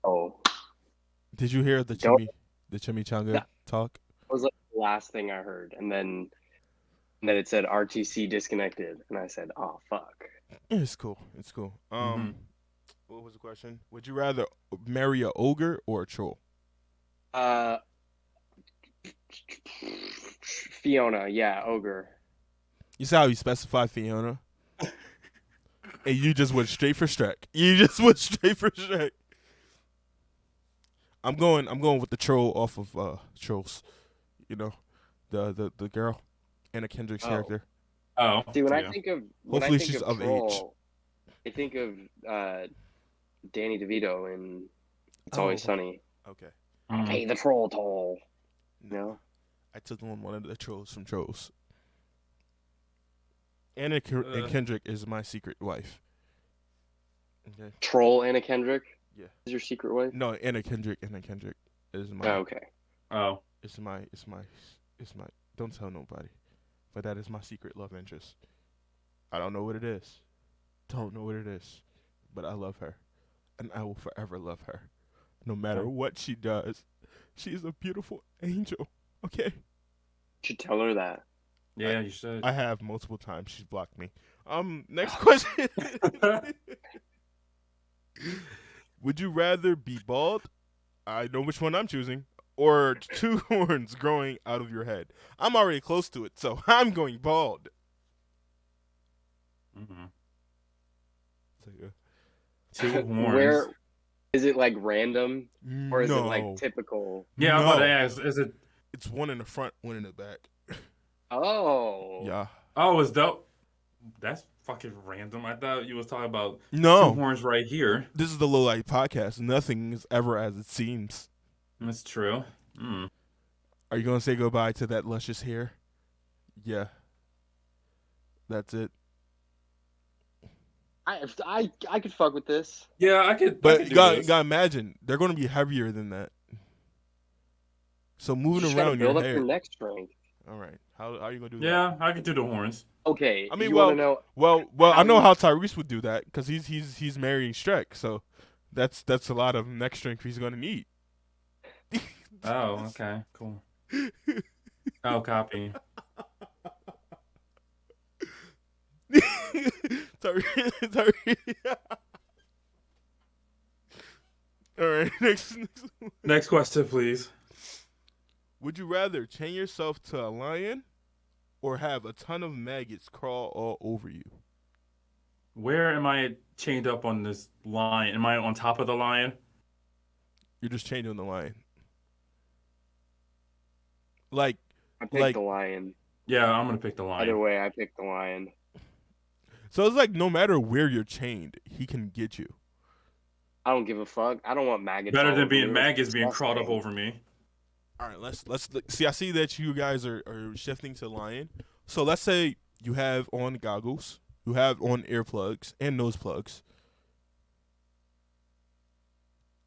Oh, Did you hear the Don't- chimichanga Yeah. talk? that was like the last thing I heard, and then it said RTC disconnected, and I said, "Oh fuck." It's cool. It's cool. Mhm. What was the question? Would you rather marry a ogre or a troll? Uh, Fiona, yeah, ogre. You see how you specify Fiona? And you just went straight for Shrek. You just went straight for Shrek. I'm going with the troll off of Trolls. You know, the girl, Anna Kendrick's character. Oh, See, when I yeah. think of Hopefully she's of troll, I think of Danny DeVito in It's Always Sunny. Okay. Pay the troll toll. No, I took on one of the trolls from Trolls. Anna Kendrick is my secret wife. Okay. Troll Anna Kendrick. Yeah. Is your secret wife? No, Anna Kendrick is my. Oh, okay. Oh. It's my. Don't tell nobody, but that is my secret love interest. I don't know what it is. Don't know what it is, but I love her, and I will forever love her, no matter what she does. She is a beautiful angel. Okay. You should tell her that. Yeah, you should. I have multiple times. She's blocked me. Next question. Would you rather be bald? I know which one I'm choosing. Or 2 horns growing out of your head. I'm already close to it, so I'm going bald. Mm-hmm. So, yeah. 2 horns. Where is it, like random, or is it No. like typical? Yeah, I'm about to ask. Is it? It's one in the front, one in the back. Oh. Yeah. Oh, it's dope. That's fucking random. I thought you was talking about 2 No. horns right here. This is the Lowlight podcast. Nothing is ever as it seems. That's true. Mm. Are you going to say goodbye to that luscious hair? Yeah. That's it. I could fuck with this. Yeah, I could. But I could you do got this. to imagine, they're going to be heavier than that. So You moving just gotta around build your up hair. your neck strength. All right. How are you going to do that? Yeah, I could do the horns. Okay. I mean, you well, want to know? well, how I know you- how Tyrese would do that because he's marrying Shrek, so that's a lot of neck strength he's going to need. Oh, okay, cool. Oh, copy. Tyrese. All right, next. Next question, please. Would you rather chain yourself to a lion or have a ton of maggots crawl all over you? Where am I chained up on this lion? Am I on top of the lion? You're just chained on the lion. Like, I picked the lion. Yeah, I'm gonna pick the Either lion. way, I picked the lion. so it's like no matter where you're chained, he can get you. I don't give a fuck. I don't want maggots. Better all than over being me. maggots That's being crawled up disgusting. over me. All right, let's see. I see that you guys are shifting to lion. So let's say you have on goggles, you have on earplugs and nose plugs.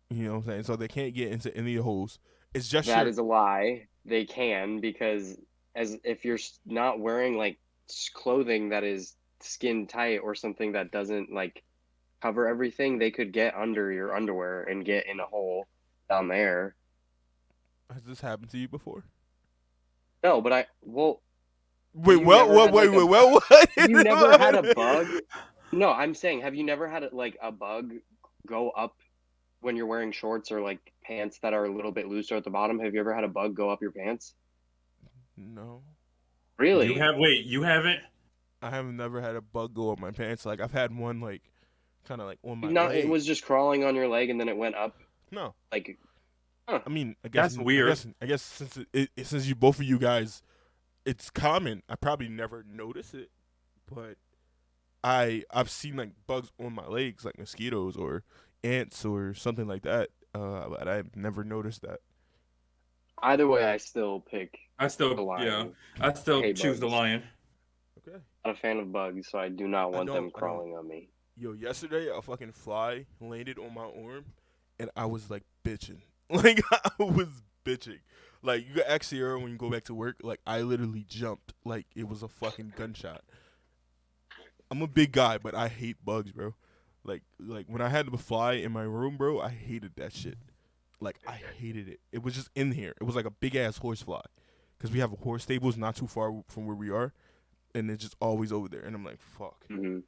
You know what I'm saying? So they can't get into any of the holes. It's just That your, is a lie. They can, because as if you're not wearing like clothing that is skin tight or something that doesn't like cover everything, they could get under your underwear and get in a hole down there. Has this happened to you before? No, but Wait, you what? never What? had, Wait, like, wait, what? you never had a bug. No, I'm saying, have you never had like a bug go up when you're wearing shorts or like pants that are a little bit looser at the bottom? Have you ever had a bug go up your pants? No, Really? You haven't? I have never had a bug go up my pants. Like I've had one, like kind of like on my No, leg. it was just crawling on your leg and then it went up. No, Like, I mean, I guess That's weird. I guess since you both of you guys, it's common. I probably never notice it, but I've seen like bugs on my legs, like mosquitoes or ants or something like that. But I've never noticed that. either way, I still pick I still, the lion. yeah, I still Hey, choose the bugs. lion. Okay. Not a fan of bugs, so I do not want them don't- I don't- crawling on me. Yo, yesterday a fucking fly landed on my arm, and I was like bitching. Like I was bitching. Like you can ask Sierra when you go back to work. Like I literally jumped like it was a fucking gunshot. I'm a big guy, but I hate bugs, bro. Like when I had the fly in my room, bro, I hated that shit. Like I hated it. It was just in here. It was like a big ass horse fly, because we have a horse stables not too far from where we are, and it's just always over there. And I'm like, fuck. Hmm.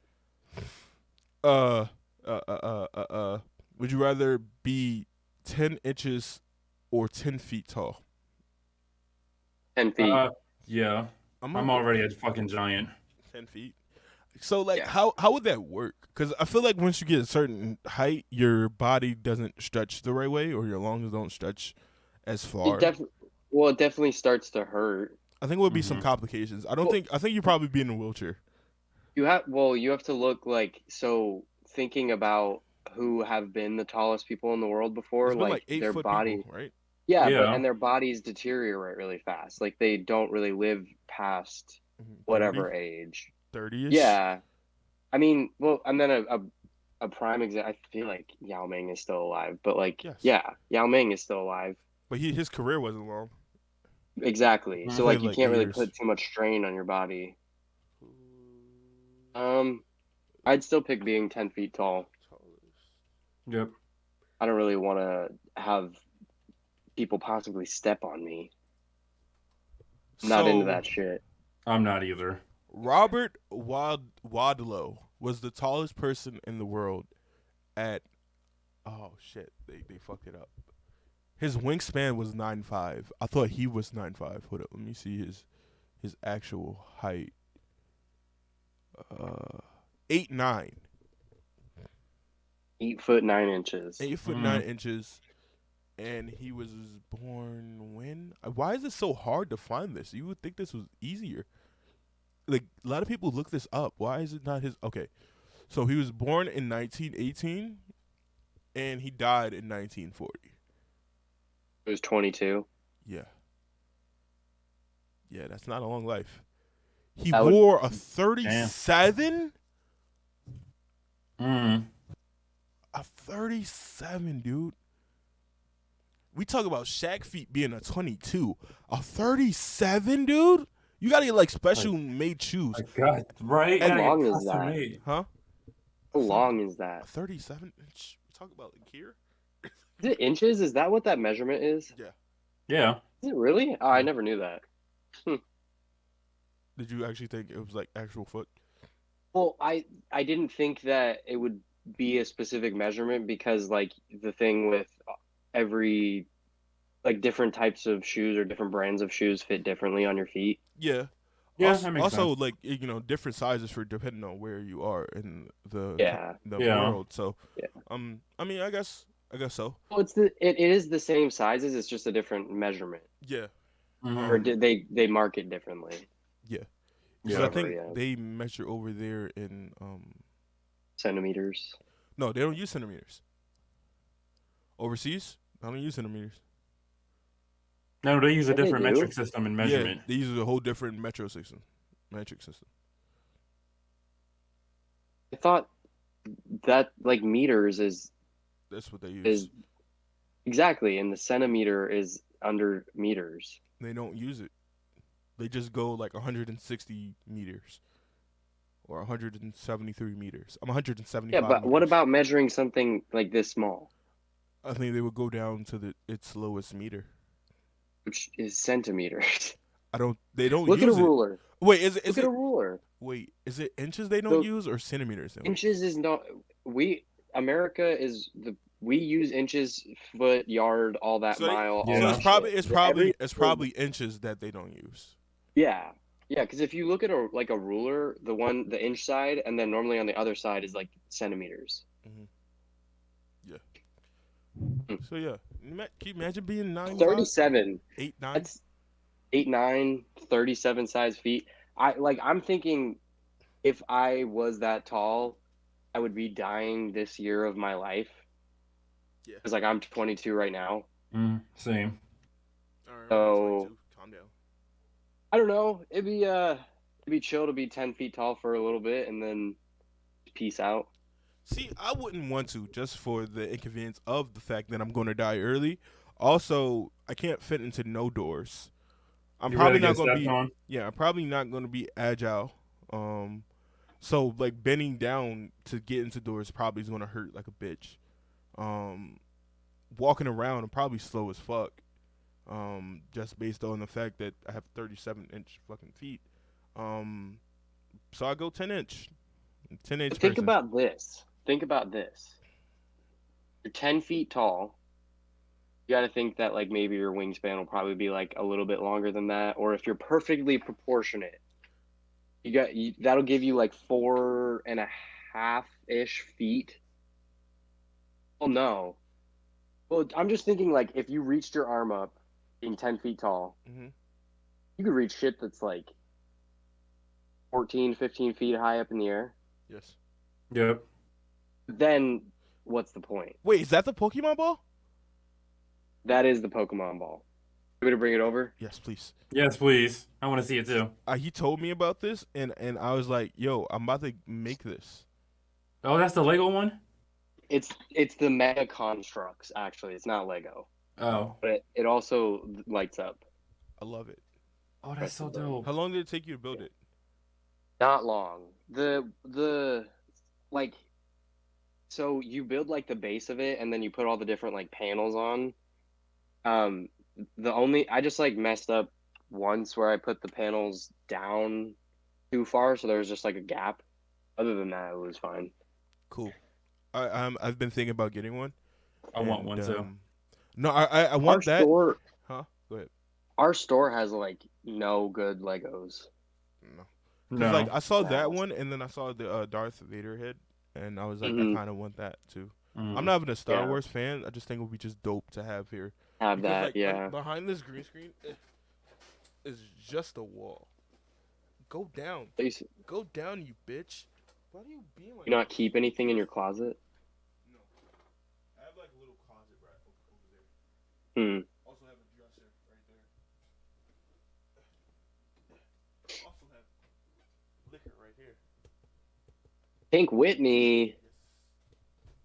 Would you rather be 10 inches or 10 feet tall? 10 feet. Yeah. I'm I'm gonna go already a fucking giant. 10 feet. So like, Yeah. how would that work? Because I feel like once you get a certain height, your body doesn't stretch the right way, or your lungs don't stretch as It far. definitely. Well, it definitely starts to hurt. I think it would be some Hmm. complications. I don't Well, think. I think you'd probably be in a wheelchair. you have to look like so. Thinking about who have been the tallest people in the world before, It's been like like their 8 foot people, body. right? Yeah, but Yeah. and their bodies deteriorate really fast. Like they don't really live past 30, whatever age. 30-ish. Yeah. I mean, well, and then a prime example. I feel like Yao Ming is still alive, but like, Yes, yeah, Yao Ming is still alive. but his career wasn't long. Exactly. He So Mhm. played like, you like can't 8 really years. put too much strain on your body. Um, I'd still pick being 10 feet tall. Yep. I don't really want to have people possibly step on me. I'm not into So that shit. I'm not either. Robert Wadlow was the tallest person in the world at. Oh shit, they fucked it up. His wingspan was 9'5". I thought he was 9'5". Hold up, let me see his actual height. 8'9". 8 foot 9 inches. 8 foot Mm. 9 inches, and he was born when? Why is it so hard to find this? You would think this was easier. Like a lot of people look this up. Why is it not his? Okay, so he was born in 1918, and he died in 1940. It was 22. Yeah, yeah, that's not a long life. He That would. wore a Damn. 37. Mm. A 37, dude. We talk about Shaq feet being a 22. A 37, dude? You gotta get like special made shoes. My God. Right? How Gotta get long is custom that? made. Huh? How A long is a that? 37 inch. We talk about like here? Is it inches? Is that what that measurement is? Yeah. Yeah. Is it really? Oh, I Yeah. never knew that. Did you actually think it was like actual foot? Well, I didn't think that it would be a specific measurement because like the thing with every like different types of shoes or different brands of shoes fit differently on your feet. Yeah. Yeah, that makes Also, sense. like different sizes for depending on where you are in Yeah. the Yeah. world. So, Yeah. I mean, I guess so. Well, it is the same sizes, it's just a different measurement. Yeah. Hmm. Or did they mark it differently? Yeah. Because I Yeah. Whatever, think yeah. they measure over there in Centimeters. no, they don't use centimeters. Overseas, I don't use centimeters. No, they use a Yeah, they different do. metric system and Yeah, measurement. they use a whole different metric system. I thought that like meters That's what they use. is exactly, and the centimeter is under meters. They don't use it. They just go like 160 meters or 173 meters. I'm Yeah, 175 but what meters. about measuring something like this small, I think they would go down to its lowest meter. which is centimeters? They don't Look at a use it. ruler. Wait, Look at a ruler. is it inches they don't So use or centimeters they don't use? inches is not we America is the we use inches, foot, yard, all that, mile, all Yeah. that shit. It's probably inches that they don't use. Yeah. Yeah, because if you look at a ruler, the inch side, and then normally on the other side is like centimeters. Yeah. Mm. So yeah, can you imagine being 9'5", 37. 8'9"? That's 8'9", 37 size feet. I'm thinking if I was that tall, I would be dying this year of my life. Yeah. Because like I'm 22 right now. Same. All right, So 22. Calm down. I don't know. It'd be chill to be 10 feet tall for a little bit and then peace out. See, I wouldn't want to just for the inconvenience of the fact that I'm going to die early. Also, I can't fit into no doors. I'm You probably rather not get going to stepped be. on? Yeah, I'm probably not going to be agile. So like bending down to get into doors probably is going to hurt like a bitch. Walking around, I'm probably slow as fuck. Just based on the fact that I have 37-inch fucking feet. So I go 10 inch. 10 inch But think person. about this. think about this. You're 10 feet tall. You got to think that like maybe your wingspan will probably be like a little bit longer than that, or if you're perfectly proportionate, that'll give you like 4.5-ish feet. Well, no. Well, I'm just thinking like if you reached your arm up, being 10 feet tall, you could reach shit that's like 14, 15 feet high up in the air. Yes. Yep. Then what's the point? Wait, is that the Pokemon ball? That is the Pokemon ball. You want me to bring it over? Yes, please. Yes, please. I want to see it too. He told me about this, and I was like, yo, I'm about to make this. Oh, that's the Lego one? It's the Mega Constructs, actually. It's not Lego. Oh. But it also lights up. I love it. Oh, that's so dope. How long did it take you to build it? Not long. The like, so you build like the base of it, and then you put all the different like panels on. I just like messed up once where I put the panels down too far, so there was just like a gap. Other than that, it was fine. Cool. I've been thinking about getting one. I want one too. No, I want that. Store, huh? Go ahead. Our store has like no good Legos. No. Like I saw that one, and then I saw the Darth Vader head, and I was like, I kind of want that too. I'm not even a Star Wars fan. I just think it would be just dope to have here. Have because, that, like, yeah. Behind this green screen is just a wall. Go down. Go down, you bitch. Why do you be like? You not keep anything in your closet? No. I have like a little closet right over there. Also have a dresser right there. Also have liquor right here. Pink Whitney.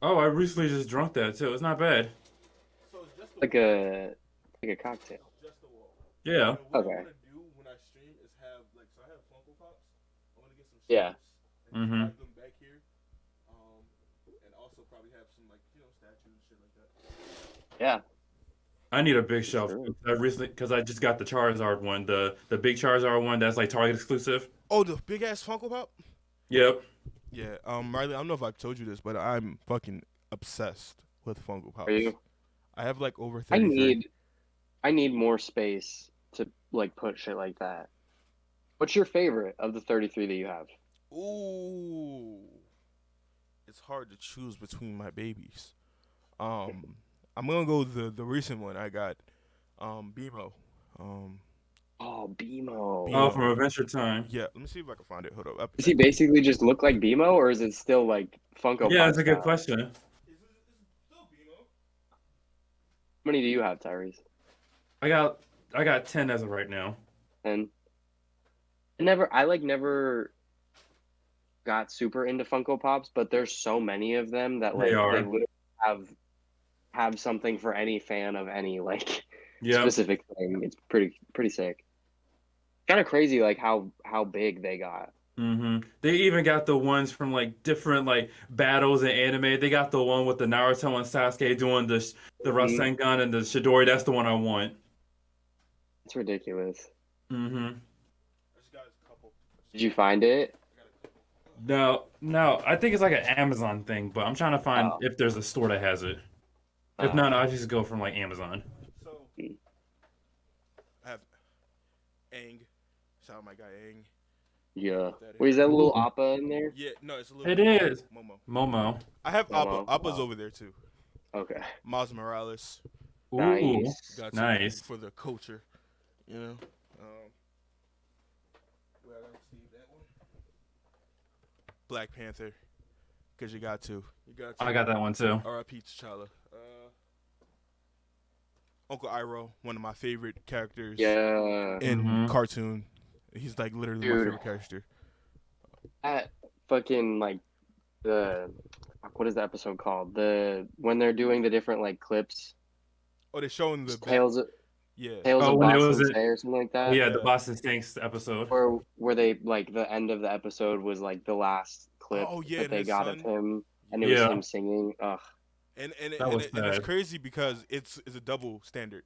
Oh, I recently just drunk that too. It's not bad. So it's just like a cocktail. Just a wall. Yeah. What I want to do when I stream is have like I have Funko Pops. I want to get some Yeah. And have them back here. And also probably have some like statues shit like that. Yeah. I need a big shelf. Because I just got the Charizard one, the big Charizard one that's like Target exclusive. Oh, the big ass Funko Pop. Yep. Yeah. Riley, I don't know if I've told you this, but I'm fucking obsessed with Funko Pops. Are you? I have like over 33. I need more space to like put shit like that. What's your favorite of the 33 that you have? Ooh, it's hard to choose between my babies. I'm gonna go the recent one I got, BMO. Oh, BMO. Oh, from Adventure Time. Yeah, let me see if I can find it. Hold up. Does he basically just look like BMO, or is it still like Funko? Yeah, Pop that's a good style? question. Is it still BMO? How many do you have, Tyrese? I got 10 as of right now. 10. I never got super into Funko Pops, but there's so many of them that like they literally have something for any fan of any like specific thing. It's pretty sick. Kind of crazy like how big they got. They even got the ones from like different like battles in anime. They got the one with the Naruto and Sasuke doing the Rasengan and the Chidori. That's the one I want. It's ridiculous. I just got a couple. Did you find it? No. I think it's like an Amazon thing, but I'm trying to find if there's a store that has it. If not, I'll just go from like Amazon. So I have Aang. Shout out my guy Aang. Yeah. Wait, is that a little Appa in there? Yeah, no, it's a little. It is. Momo. I have Appa. Momo. Appa's over there too. Okay. Miles Morales. Ooh, Nice. nice. For the culture, you know. Where I gotta see that one. Black Panther, because you got to. I got that one too. R.I.P. T'Challa. Uncle Iroh, one of my favorite characters. Yeah. In cartoon, he's like literally my favorite character. That fucking like what is the episode called? When they're doing the different like clips. Oh, they're showing the Tales of when it was Boston Say or something like that. Yeah, the Boston Stinks episode. Where they like the end of the episode was like the last clip that they got of him, and it was him singing. Ugh. And it's crazy because it's a double standard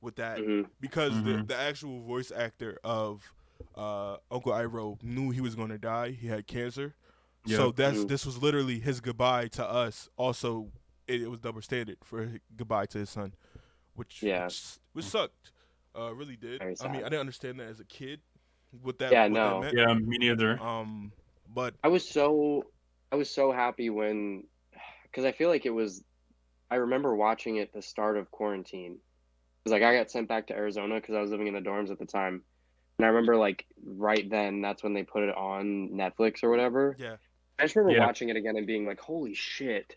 with that because the actual voice actor of Uncle Iroh knew he was going to die. He had cancer, So Yep. this was literally his goodbye to us. Also, it was double standard for goodbye to his son, which Yeah. which sucked. Really did. Very I mean, I sad. didn't understand that as a kid. What that Yeah, what that no. meant. Yeah, me neither. But I was so happy when, because I feel like I remember watching it the start of quarantine. Because like I got sent back to Arizona because I was living in the dorms at the time. And I remember like right then that's when they put it on Netflix or whatever. yeah, I just remember Yeah. watching it again and being like, holy shit.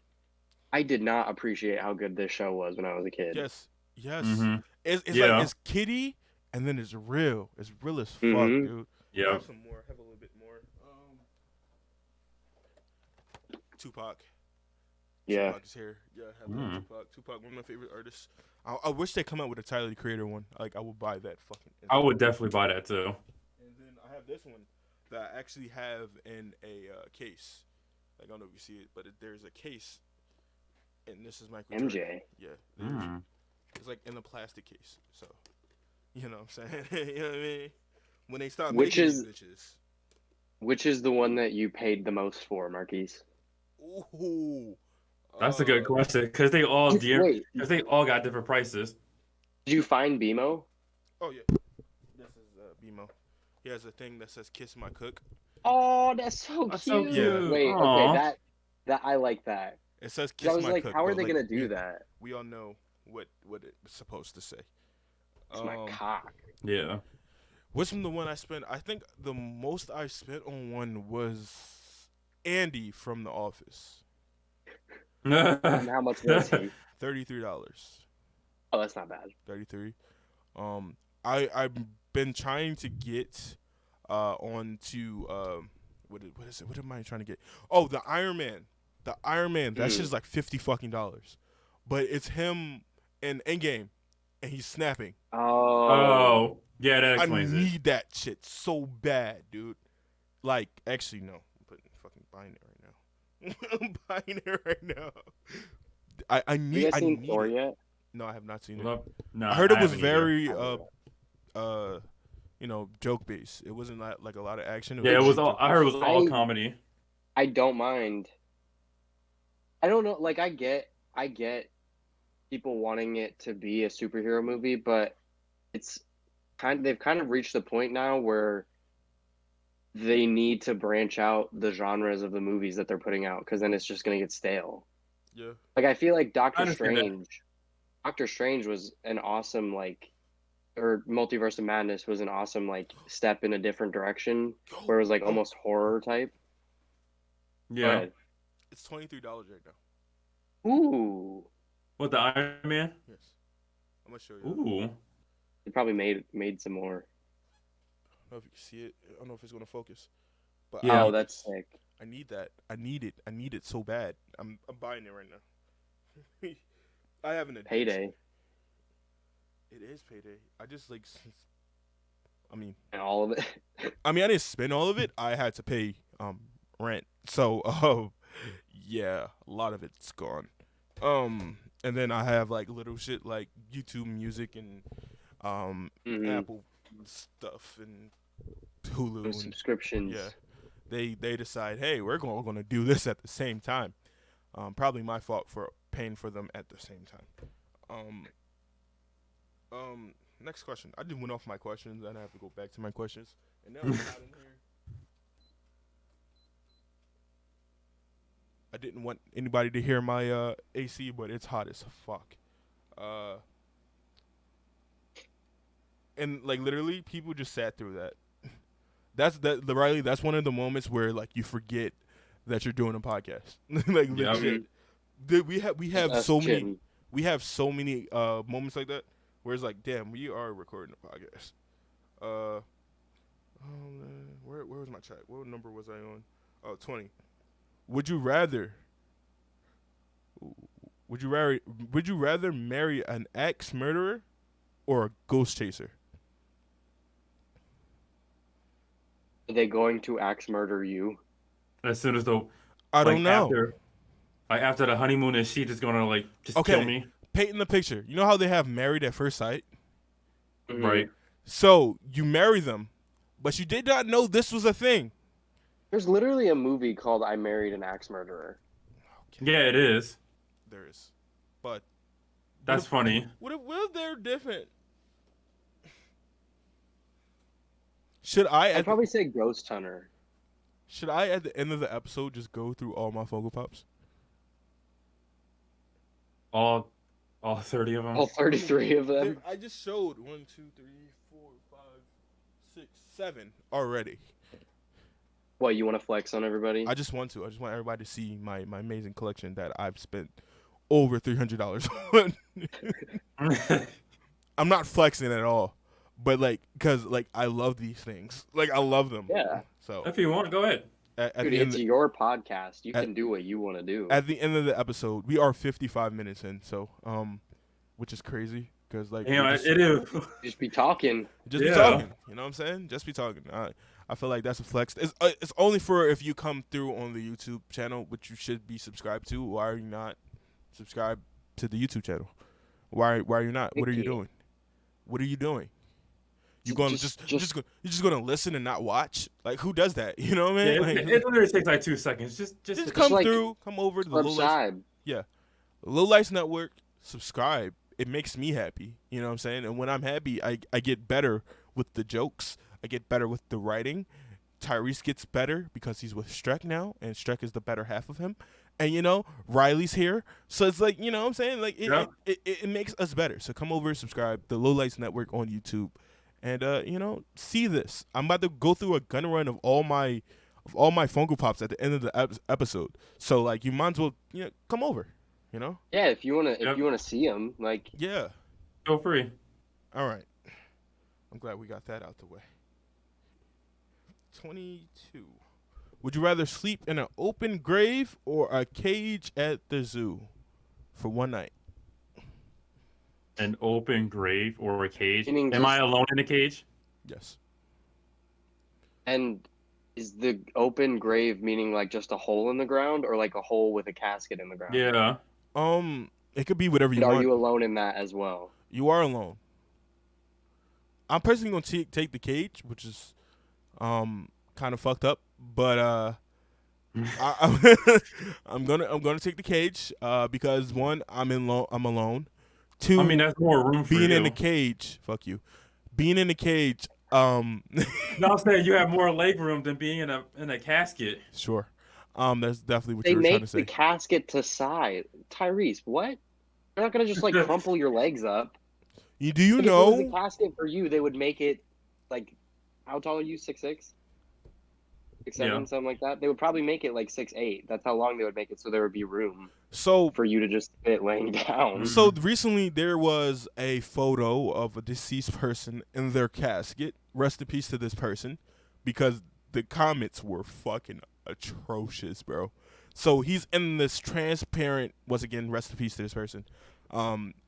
I did not appreciate how good this show was when I was a kid. yes, yes. Mm-hmm. It's like Yeah. it's kiddie, and then it's real. It's real as fuck, Mhm. dude. I Yeah. have some more. I have a little bit more. Tupac. Yeah. Tupac is here. Yeah, I have Mm. Tupac. Tupac, one of my favorite artists. I wish they come out with a Tyler the Creator one. Like I would buy that fucking. I would definitely buy that too. And then I have this one that I actually have in a case. Like, I don't know if you see it, but there's a case, and this is Michael Jordan. MJ. Yeah, Mm. it's like in a plastic case. So, you know what I'm saying? You know what I mean? When they stop Which making is- these bitches. Which is the one that you paid the most for, Marquise? Ooh. That's a good question because they all Wait, because they all got different prices. did you find BMO? Oh yeah. This is BMO. He has a thing that says "Kiss My Cook." Oh, that's so That's cute. so cute. Wait, Aw. okay, that I like that. It says 'Cause "Kiss I was My like, Cook." how are but, they like, gonna do that? We all know what it's supposed to say. It's my cock. Yeah. What's from the one I spent? I think the most I spent on one was Andy from The Office. And how much was he? $33. Oh, that's not bad. 33. I've been trying to get onto what is it? What am I trying to get? Oh, the Iron Man. The Iron Man. That shit is like $50 fucking dollars. But it's him in Endgame, and he's snapping. Oh, yeah, that I explains it. need that shit so bad, dude. Like, actually, no. I'm buying it right now. I'm buying it right now. I Have need. you guys I seen need Thor it. yet? No, I have not seen it. Well, no, I heard it was haven't either. very joke based. It wasn't like a lot of action. Yeah, it was all. joke I heard it was based. all comedy. I don't mind. I don't know. Like, I get people wanting it to be a superhero movie, but they've kind of reached the point now where they need to branch out the genres of the movies that they're putting out because then it's just gonna get stale. Yeah. Like, I feel like I Doctor understand that. Strange. Doctor Strange was an awesome or Multiverse of Madness was an awesome step in a different direction where it was like almost horror type. Go Yeah. ahead. It's $23 right now. Ooh, What, the Iron Man? Yes. I'm gonna show you. Ooh. they probably made some more. I don't know if you can see it. I don't know if it's gonna focus. But Yeah. Oh, that's sick. I need that. I need it. I need it so bad. I'm buying it right now. I have an addiction. Payday It is payday. I just I mean, and all of it. I didn't spend all of it. I had to pay rent. So yeah, a lot of it's gone. And then I have like little shit like YouTube Music and Mhm. Apple stuff and Hulu Those and subscriptions. yeah. They decide, hey, we're going to do this at the same time. Probably my fault for paying for them at the same time. Next question. I just went off my questions, and I have to go back to my questions. And now it's hot in here. I didn't want anybody to hear my AC, but it's hot as fuck. And like literally, people just sat through that. Riley. That's one of the moments where like you forget that you're doing a podcast. Like Yeah. legit. Dude, we have Us so many. chitting. We have so many moments like that where it's like, damn, we are recording a podcast. Where was my chat? What number was I on? Oh, 20. Would you rather marry an ex murderer or a ghost chaser? Are they going to axe murder you? As soon as the I don't know. After the honeymoon, is she just gonna just Okay. kill me? Paint the picture. You know how they have married at first sight? Mhm. Right. So you marry them, but you did not know this was a thing. There's literally a movie called I Married an Axe Murderer. Okay, Yeah, it is. there is, but That's funny. what if they're different? Should I I'd probably say Ghost Hunter. should I at the end of the episode just go through all my Funko Pops? All 30 of them. All 33 of them. I just showed 1, 2, 3, 4, 5, 6, 7 already. What, you want to flex on everybody? I just want everybody to see my amazing collection that I've spent over $300 on. I'm not flexing at all, but like, cause like I love these things, like I love them. Yeah. So If you want, go ahead. at Dude, the end it's your podcast. You at- can do what you want to do. at the end of the episode, we are 55 minutes in, so which is crazy because like You know, we just- it is. Just be talking. just be Yeah. talking. You know what I'm saying? Just be talking. I feel like that's a flex. It's only for if you come through on the YouTube channel, which you should be subscribed to. Why are you not subscribed to the YouTube channel? Why are you not? What are you Thank you. doing? What are you doing? You Just- going just- you're just gonna listen and not watch? Like who does that? You know what I Yeah, mean? Like, it literally takes like 2 seconds. Just come like through, come over to the Lowlights, Subscribe. Lowlights Network. Subscribe. It makes me happy. You know what I'm saying? And when I'm happy, I get better with the jokes. I get better with the writing. Tyrese gets better because he's with Streck now, and Streck is the better half of him. And you know, Riley's here, so it's like, you know what I'm saying, like Yeah. it makes us better. So come over, subscribe the Lowlights Network on YouTube, and you know, see this. I'm about to go through a gun run of all my Funko Pops at the end of the episode. So like, you might as well, you know, come over. You know? Yeah, if you wanna Yep. see them, like Yeah. feel free. All right. I'm glad we got that out the way. 22. Would you rather sleep in an open grave or a cage at the zoo for one night? An open grave or a cage. Meaning Am I just- alone in a cage? Yes. and is the open grave meaning like just a hole in the ground or like a hole with a casket in the ground? Yeah. It could be whatever you And are want. you alone in that as well? You are alone. I'm personally gonna take the cage, which is kind of fucked up, but I'm gonna take the cage because one, I'm alone. Two, I mean, that's more room for being you. in the cage, fuck you. Being in the cage, No, I'm saying you have more leg room than being in a casket. sure. That's definitely what They you were trying to make say. the casket to side. Tyrese, what? They're not gonna just like crumple your legs up. Do you Like, if it was know? a casket for you, they would make it like, how tall are you? 6'6"? 6'7", Yeah. something like that. They would probably make it like 6'8". That's how long they would make it, so there would be room So for you to just fit laying down. So recently there was a photo of a deceased person in their casket. Rest in peace to this person, because the comments were fucking atrocious, bro. So he's in this transparent. Once again, rest in peace to this person.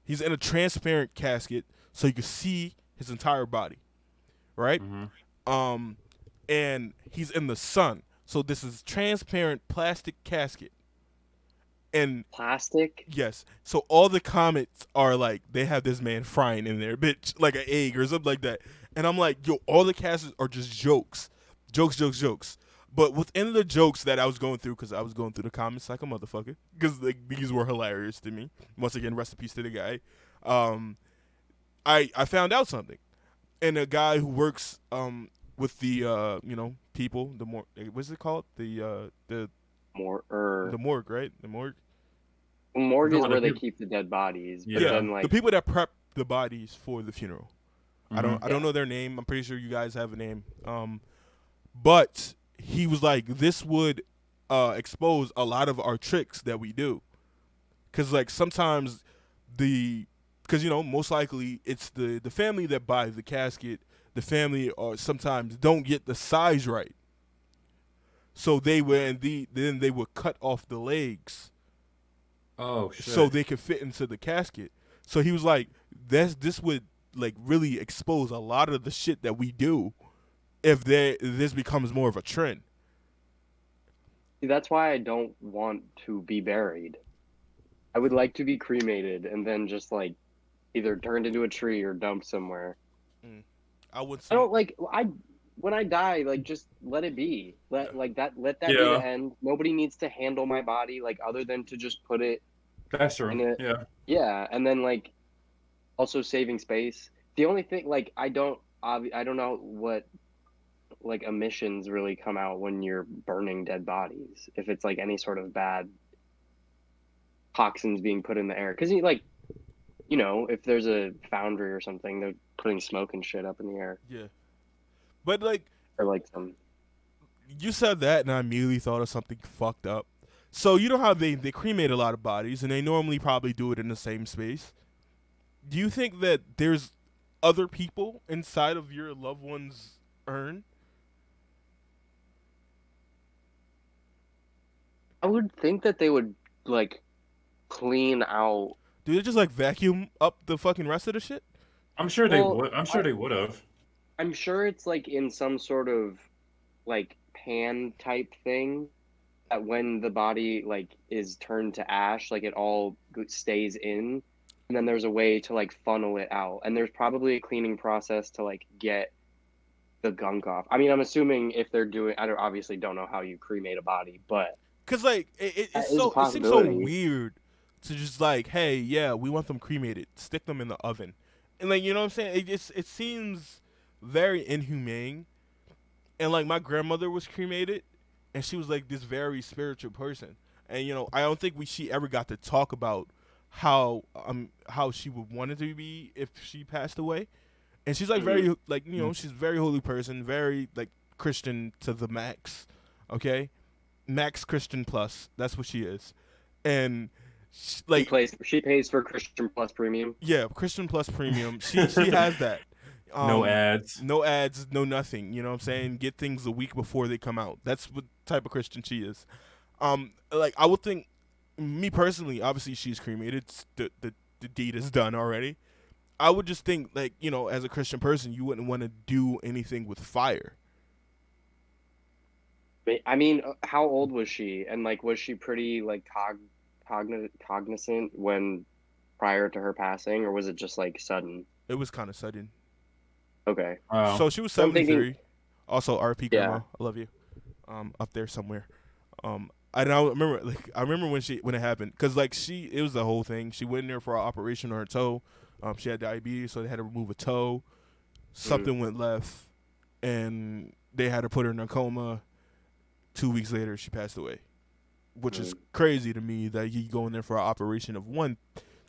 He's in a transparent casket, so you can see his entire body, right? Mhm. And he's in the sun, so this is transparent plastic casket. And Plastic? yes, so all the comments are like, they have this man frying in there, bitch, like an egg or something like that. And I'm like, yo, all the casts are just jokes. Jokes. But within the jokes that I was going through, because I was going through the comments like a motherfucker, because like, these were hilarious to me. Once again, rest in peace to the guy. I found out something. And a guy who works with the people, the more, what's it called? The morgue, right? The morgue. Morgue is No, the where they people- keep the dead bodies. But Yeah. then like the people that prep the bodies for the funeral. I don't Yeah. know their name. I'm pretty sure you guys have a name. But he was like, this would expose a lot of our tricks that we do, because like sometimes because you know, most likely it's the family that buys the casket. The family sometimes don't get the size right, so they would then they would cut off the legs Oh shit. so they could fit into the casket. So he was like, this would like really expose a lot of the shit that we do if this becomes more of a trend. that's why I don't want to be buried. I would like to be cremated and then just like either turned into a tree or dumped somewhere. I would I don't like when I die, like just let it be. Let that be the Yeah, end. Nobody needs to handle my body like other than to just put it that's true. in a Yeah. yeah, and then like also saving space. The only thing like I don't know what like emissions really come out when you're burning dead bodies. If it's like any sort of bad toxins being put in the air, because like if there's a foundry or something, they're putting smoke and shit up in the air, Yeah, but like or like some. you said that, and I immediately thought of something fucked up. So you know how they cremate a lot of bodies, and they normally probably do it in the same space. Do you think that there's other people inside of your loved one's urn? I would think that they would like clean out. Do they just like vacuum up the fucking rest of the shit? I'm sure they Well, would. I'm sure they would have. I'm sure it's like in some sort of like pan type thing that when the body like is turned to ash, like it all stays in, and then there's a way to like funnel it out, and there's probably a cleaning process to like get the gunk off. I mean, I'm assuming if they're doing, obviously don't know how you cremate a body, but Cause like that it's is a so it seems so possibility. weird to just like, hey, yeah, we want them cremated, stick them in the oven, and like you know what I'm saying. It seems very inhumane. And like my grandmother was cremated, and she was like this very spiritual person. And I don't think she ever got to talk about how she would want it to be if she passed away. And she's like Mhm. very like she's a very holy person, very like Christian to the max. Okay, max Christian plus. That's what she is. And like She pays for Christian Plus Premium. yeah, Christian plus premium. She has that. No Um, ads. no ads, no nothing. You know what I'm saying? Get things a week before they come out. That's what type of Christian she is. Like I would think, me personally, obviously she's cremated. The deed is done already. I would just think like as a Christian person, you wouldn't want to do anything with fire. I mean, how old was she? And like, was she pretty like cognizant when prior to her passing, or was it just like sudden? It was kind of sudden. Okay, Wow. So she was so I'm thinking, 73. Also, RP yeah, grandma, I love you. Up there somewhere. I don't remember. Like I remember when it happened, cause like it was the whole thing. She went in there for an operation on her toe. She had diabetes, so they had to remove a toe. mm, Something went left, and they had to put her in a coma. 2 weeks later, she passed away, which is mm. crazy to me that you go in there for an operation of one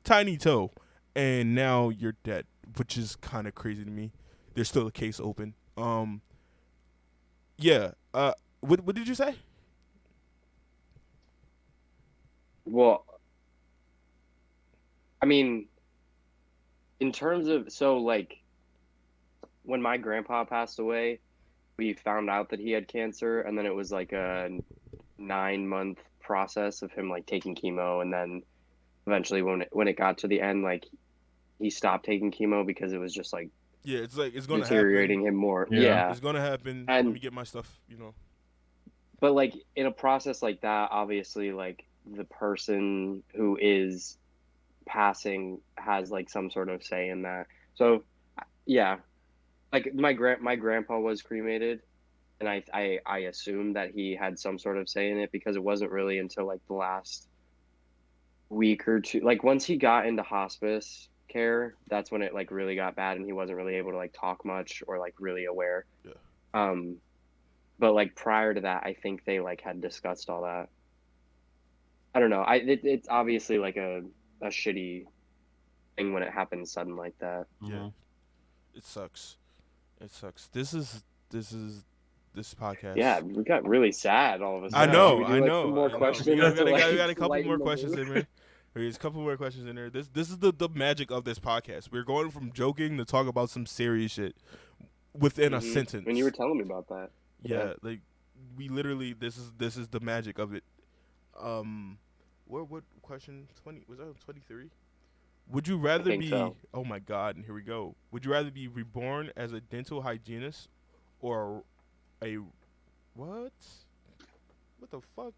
tiny toe, and now you're dead, which is kind of crazy to me. There's still a case open. Yeah. What did you say? Well, I mean, in terms of like when my grandpa passed away, we found out that he had cancer, and then it was like a 9 month process of him like taking chemo, and then eventually when it got to the end, like he stopped taking chemo because it was just like Yeah, it's like it's gonna happen. deteriorating him more. Yeah. Yeah. It's gonna happen. Let me And get my stuff. but like in a process like that, obviously like the person who is passing has like some sort of say in that. So yeah, like my grandpa was cremated, and I assume that he had some sort of say in it because it wasn't really until like the last week or two, like once he got into hospice care, that's when it like really got bad, and he wasn't really able to like talk much or like really aware. Yeah. Um, but like prior to that, I think they like had discussed all that. I don't know. It's obviously like a shitty thing when it happens sudden like that. Yeah. Mhm. It sucks. It sucks. This Yeah, podcast. we got really sad all of a I sudden. Yeah. Should know. we I do like some know. more I know. We questions got we to got, we got, we like got a couple lighten more the questions mood? in there. There's a couple more questions in there. This is the magic of this podcast. We're going from joking to talk about some serious shit within a When you were sentence. telling me about that, yeah, Yeah, like we literally this is the magic of it. Um, what question 20 was that 23? Would you I rather think be? so. Oh my God! And here we go. Would you rather be reborn as a dental hygienist or a what? What the fuck?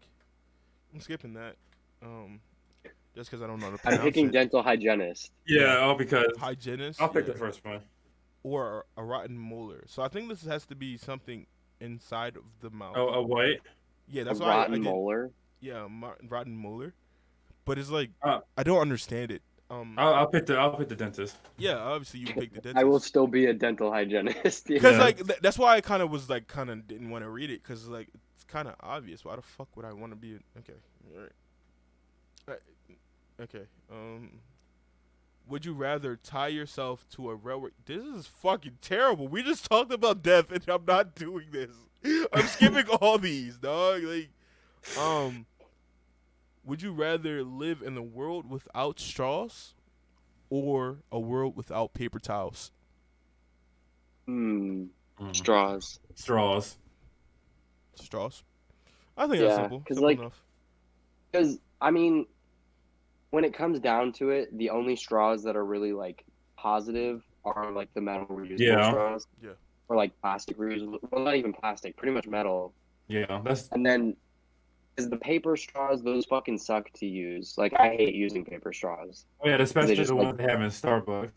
I'm skipping that. Um, just because I don't know how to I'm pronounce picking it. dental hygienist. Yeah. Yeah, Oh, because hygienist. I'll pick Yeah, the first one. or a rotten molar. So I think this has to be something inside of the mouth. Oh, a what? Yeah, A that's why I rotten did. molar. Yeah, rotten molar. But it's like Uh, I don't understand it. I'll pick the dentist. Yeah, obviously you would pick the I will dentist. still be a dental hygienist. Cause Yeah. Yeah. like that's why I kind of was like kind of didn't want to read it because like it's kind of obvious. Why the fuck would I want to be? Okay, all right. Okay. Would you rather tie yourself to a railroad? This is fucking terrible. We just talked about death, and I'm not doing this. I'm skipping all these, dog. Like, would you rather live in a world without straws or a world without paper towels? Hmm. Mm. Straws. Straws. Straws. I think that's Yeah, simple. because Simple enough. I mean, when it comes down to it, the only straws that are really like positive are like the metal reusable Yeah. straws, Yeah. or like plastic reusable. Well, not even plastic, pretty much metal. Yeah. That's And then is the paper straws, those fucking suck to use. Like I hate using paper straws. yeah, 'Cause they especially just the like ones they have in Starbucks.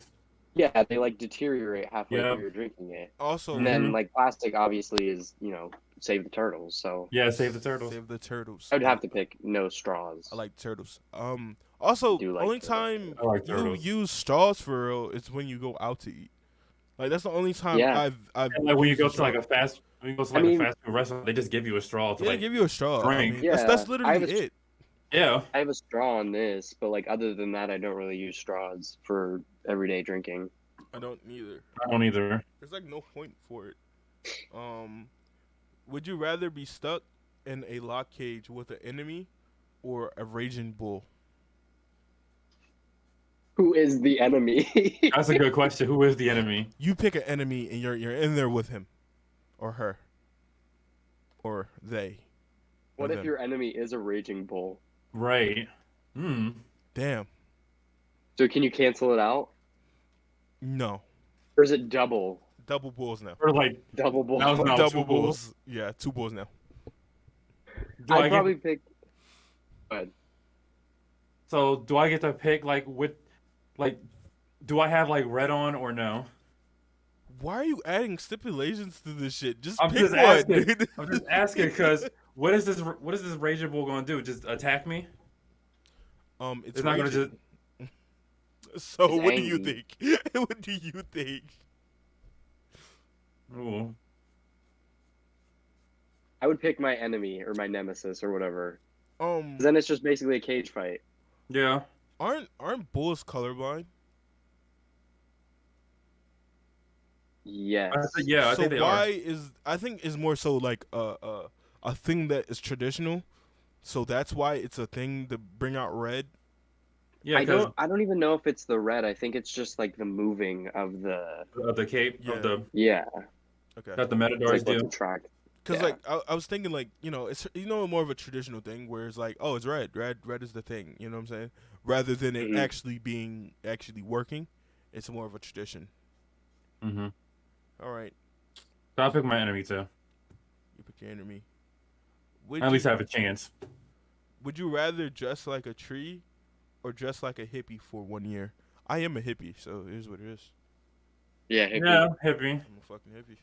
yeah, they like deteriorate halfway Yeah. through your drinking it. Also, And then like plastic obviously is, save the turtles. So Yeah, save the turtles. Save the turtles. I would have to pick no straws. I like turtles. I Also, do like only turtles. time I like you turtles. use straws for real is when you go out to eat. Like that's the only time Yeah. I've And like when you used a go to straw. like a fast when you go to I like a mean- fast food restaurant, they just give you a straw to Yeah, they like give you a straw. I drink. mean, Yeah, that's I literally have a- it. Yeah. I have a straw on this, but like other than that, I don't really use straws for everyday drinking. I don't either. I don't either. There's like no point for it. Would you rather be stuck in a lock cage with an enemy or a raging bull? Who is the enemy? That's a good question. Who is the enemy? You pick an enemy and you're in there with him, or her, or they. What or if them. your enemy is a raging bull? Right. Hmm. Damn. So can you cancel it out, No. or is it double? Double bulls now. Or like Double bull. now it's now Double two bulls. bulls. Yeah, 2 bulls now. Do I I'd get probably pick. But so do I get to pick like like do I have like red on or no? Why are you adding stipulations to this shit? Just I'm pick just one, asking. dude. I'm just asking because what is this raging bull gonna do? Just attack me? It's It's not gonna raging. just So It's what do you angry. think? What do you think? ooh. I would pick my enemy or my nemesis or whatever. 'Cause Um, then it's just basically a cage fight. Yeah. aren't bulls colorblind? Yes. Yeah, I So think they why are. is I think is more so like a thing that is traditional. So that's why it's a thing to bring out red. Yeah, I because don't even know if it's the red. I think it's just like the moving of the of the cape Yeah. of the yeah. Okay. that the It's Matadors like what's do. attract. Because Yeah. like I was thinking like it's more of a traditional thing where it's like it's red is the thing, you know what I'm saying, rather than it Mhm. actually being actually working. It's more of a tradition. Mm-hmm. All right, So I'll pick my enemy too. you pick your enemy. Would At you, least I have a chance. would you rather dress like a tree or dress like a hippie for 1 year? I am a hippie, so it is what it is. Yeah. Hippie. Yeah, hippie. I'm a fucking hippie.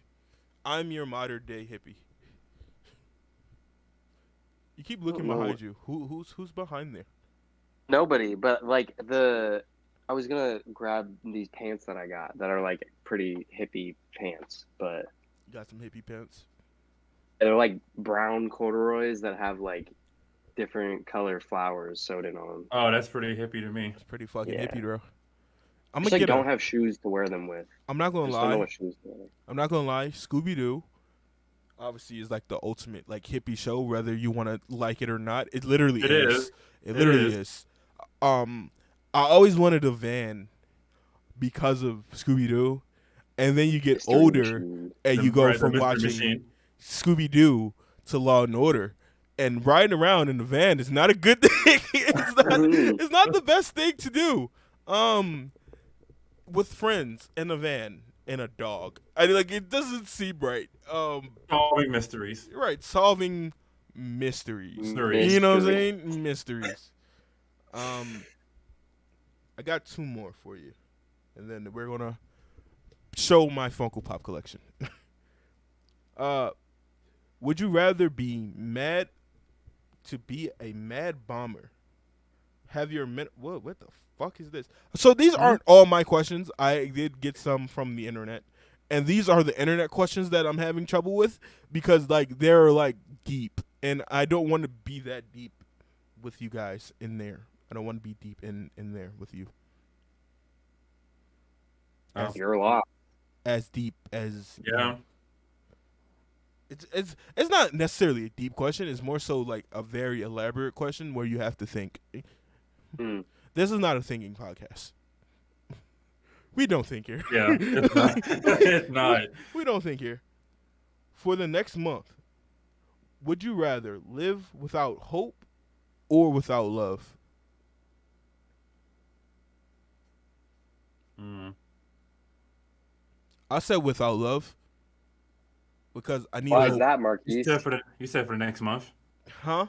I'm your modern day hippie. You keep looking No. behind you. Who's behind there? Nobody, but like I was gonna grab these pants that I got that are like pretty hippie pants, but You got some hippie pants. they're like brown corduroys that have like different color flowers sewed in on them. Oh, that's pretty hippie to me. It's pretty fucking Yeah. hippie, bro. I'm Just gonna like get don't have shoes to wear them with. I'm not I gonna just don't know lie. what shoes to wear. I'm not gonna lie. Scooby Doo, obviously, is like the ultimate like hippie show. Whether you want to like it or not, it literally It is. is. It literally is. is. I always wanted a van because of Scooby Doo, and then you get Mystery older machine. and you go Right, the from Mystery watching Machine. Scooby Doo to Law and Order. And riding around in the van is not a good thing. It's not the best thing to do. With friends in a van and a dog. I mean, like it doesn't seem right. Solving mysteries. Right, solving mysteries. Mysteries. You know what I'm Mystery. saying? Mysteries. I got 2 more for you, and then we're gonna show my Funko Pop collection. Would you rather be mad to be a mad bomber? Have your what the fuck is this? So these aren't all my questions. I did get some from the internet, and these are the internet questions that I'm having trouble with because like they're like deep, and I don't want to be that deep with you guys in there. I don't want to be deep in there with you. You're a lot. As deep as Yeah. You know. It's not necessarily a deep question. It's more so like a very elaborate question where you have to think. This is not a thinking podcast. We don't think here. Yeah, it's not. It's not. We don't think here. For the next month, would you rather live without hope or without love? I said without love because I need Why hope. is that, Marquise? You said for the next month. Huh?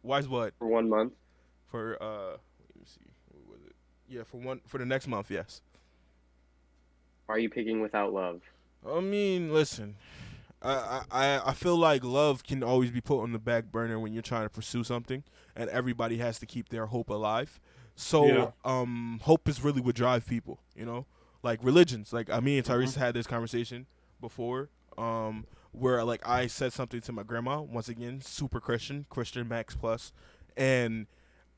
Why's what? For 1 month. For let me see. What was it? Yeah, for the next month, yes. Why are you picking without love? I mean, listen. I feel like love can always be put on the back burner when you're trying to pursue something, and everybody has to keep their hope alive. So, hope is really what drives people, you know? Like religions. Like me and Tyrese had this conversation before, where like I said something to my grandma, once again, super Christian Max Plus, and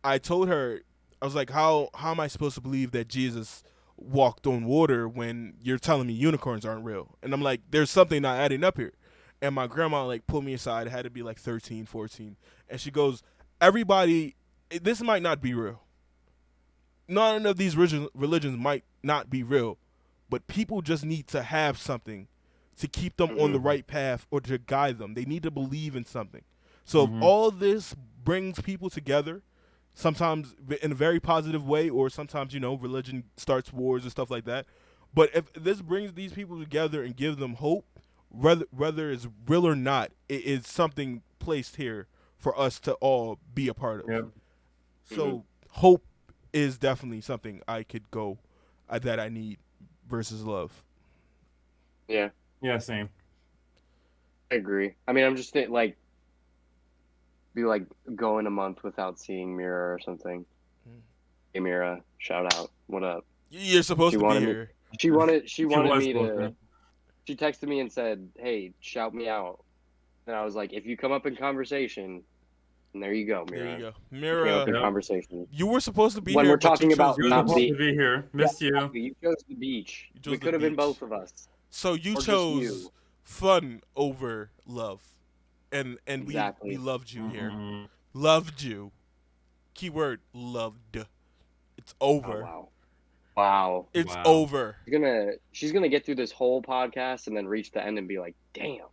I told her, I was like, how am I supposed to believe that Jesus walked on water when you're telling me unicorns aren't real? And I'm like, there's something not adding up here. And my grandma like pulled me aside. It had to be like 13, 14. And she goes, everybody, this might not be real. None of these religions might not be real, but people just need to have something to keep them on the right path or to guide them. They need to believe in something. So if all this brings people together, sometimes in a very positive way, or sometimes, you know, religion starts wars and stuff like that. But if this brings these people together and give them hope, whether it's real or not, it is something placed here for us to all be a part of. Yep. So hope is definitely something I could go that I need versus love. Yeah. Yeah, same. I agree. I mean, I'm just like, be like going a month without seeing Mira or something. Hey, Mira, shout out. What up? You're supposed to be here. She wanted me to. to. She texted me and said, "Hey, shout me out." And I was like, "If you come up in conversation," and there you go, Mira. There you go, Came Mira. up in conversation. You were supposed to be When here. we're talking about You're not supposed to be here. Missed you. You chose the beach. You chose We the could have been beach. both of us. So you Or just chose you. fun over love, and Exactly. we loved you here. Mhm. Loved you. Keyword loved. It's over. Oh, wow. It's Wow. over. She's gonna get through this whole podcast and then reach the end and be like, "Damn."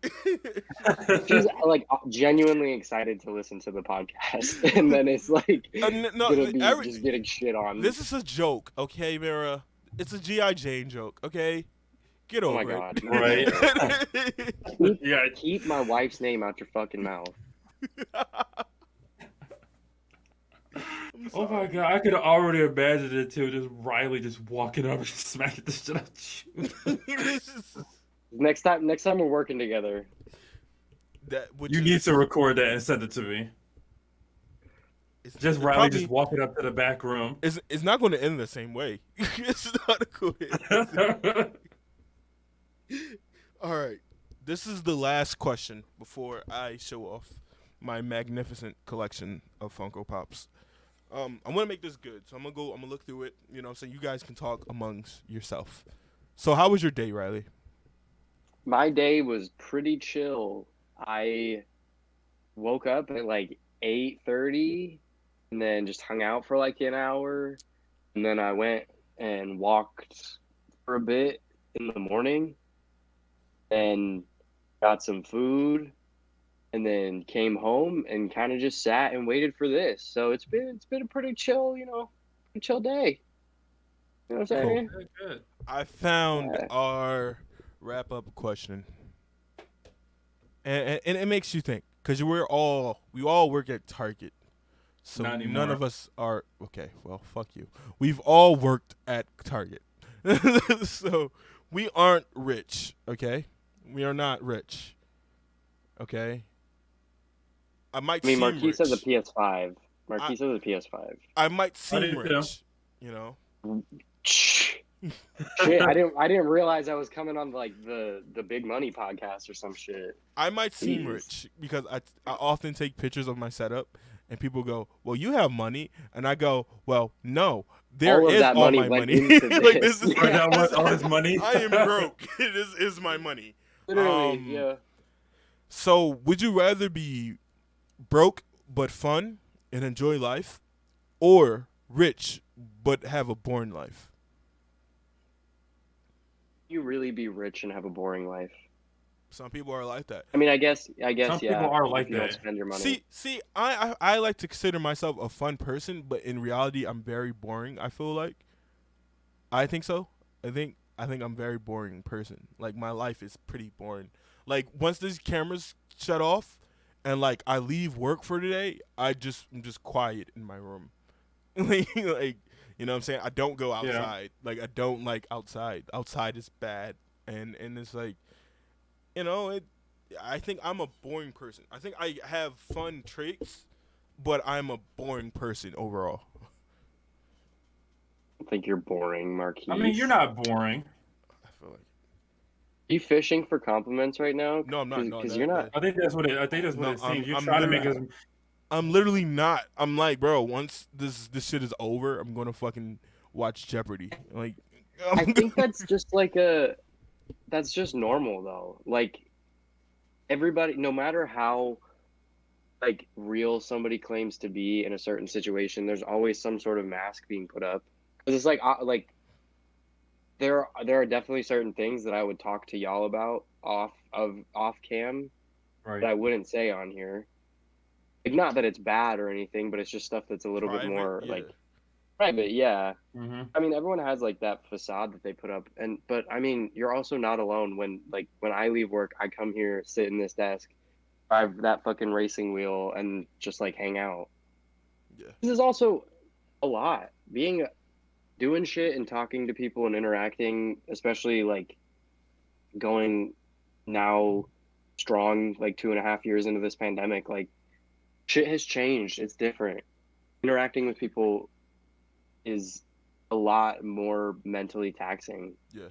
She's like genuinely excited to listen to the podcast, and then it's like gonna be just getting shit on. This is a joke, okay, Mira? It's a G.I. Jane joke, okay? Get Oh over my God. it. Yeah. Keep my wife's name out your fucking mouth. Oh my god, I could have already imagined it too. Just Riley just walking up and smacking the shit out you. Next time we're working together. You need to record that and send it to me. Just Riley just walking up to the back room. It's not going to end the same way. It's not going to end. All right. This is the last question before I show off my magnificent collection of Funko Pops. I'm gonna make this good, so I'm gonna look through it. You know what I'm saying? You guys can talk amongst yourself. So how was your day, Riley? My day was pretty chill. I woke up at like 8:30 and then just hung out for like an hour, and then I went and walked for a bit in the morning and got some food, and then came home and kind of just sat and waited for this. So it's been a pretty chill, chill day. You know what I'm saying? Good, good. I found our wrap up question, and it makes you think because we all work at Target, so Not anymore. none of us are okay. Well, fuck you. We've all worked at Target. So we aren't rich, okay? We are not rich, okay? I might I mean, seem Marquise has a rich. PS5. I Marquise has a PS5. I might I seem do too. rich, you know. Shit, I didn't realize I was coming on like the Big Money podcast or some shit. I might seem Jeez. rich because I often take pictures of my setup, and people go, "Well, you have money," and I go, "Well, no, there All of is that all money my went money. into Like this. this is Or that was all this- his money. I am broke. This is my money." Literally, yeah. So, would you rather be broke but fun and enjoy life, or rich but have a boring life? You really be rich and have a boring life. Some people are like that. I mean, I guess, Some yeah. people are like if you don't that. spend your money. See, I like to consider myself a fun person, but in reality, I'm very boring. I feel like, I think so. I think I'm a very boring person. Like my life is pretty boring. Like once these cameras shut off, and like I leave work for today, I'm just quiet in my room. Like you know what I'm saying? I don't go Yeah. outside. Like I don't like outside. Outside is bad, and it's like, you know, I think I'm a boring person. I think I have fun traits, but I'm a boring person overall. I think you're boring, Marquise. I mean, you're not boring. I feel like You fishing for compliments right now? no, I'm not. No, Because you're not. I think that's what no, it seems. You're I'm trying to make literally, us. I'm literally not. I'm like, bro. Once this shit is over, I'm gonna fucking watch Jeopardy. Like, I think that's just that's just normal though. Like everybody, no matter how like real somebody claims to be in a certain situation, there's always some sort of mask being put up. Because it's like there are definitely certain things that I would talk to y'all about off cam that I Right. wouldn't say on here. Like not that it's bad or anything, but it's just stuff that's a little bit private, more yeah. like private. Yeah. Mm-hmm. I mean, everyone has like that facade that they put up, but I mean, you're also not alone. When I leave work, I come here, sit in this desk, drive that fucking racing wheel, and just like hang out. Yeah. This is also a lot. Doing shit and talking to people and interacting, especially like going now strong, like 2.5 years into this pandemic, like shit has changed. It's different. Interacting with people is a lot more mentally taxing. Yeah.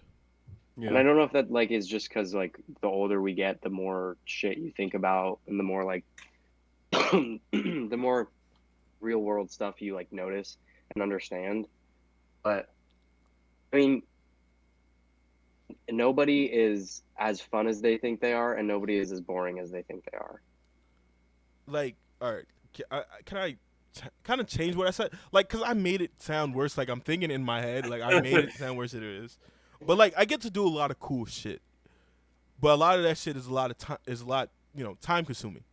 And I Yeah. don't know if that like is just because like the older we get, the more shit you think about, and the more like the more real world stuff you like notice and understand. But I mean, nobody is as fun as they think they are, and nobody is as boring as they think they are. Like, all right, can I kind of change what I said? Like, cause I made it sound worse. Like I'm thinking in my head, like I made it sound worse than it is. But like I get to do a lot of cool shit, but a lot of that shit is a lot of time, time consuming.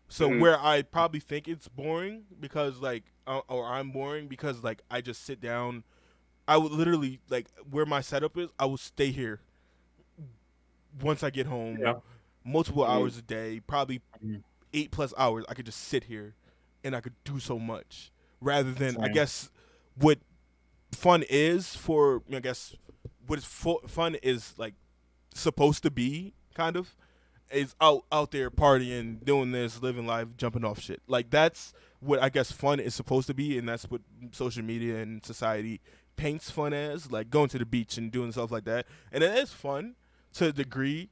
So Mhm. where I probably think it's boring because like, or I'm boring because like I just sit down. I would literally like where my setup is. I will stay here once I get home, Yeah. multiple Mhm. hours a day, probably Mhm. 8+ hours. I could just sit here, and I could do so much rather than I Same. guess what fun is for. I guess what is fun is like supposed to be kind of is out there partying, doing this, living life, jumping off shit. Like that's what I guess fun is supposed to be, and that's what social media and society paints fun as, like going to the beach and doing stuff like that. And it is fun to a degree,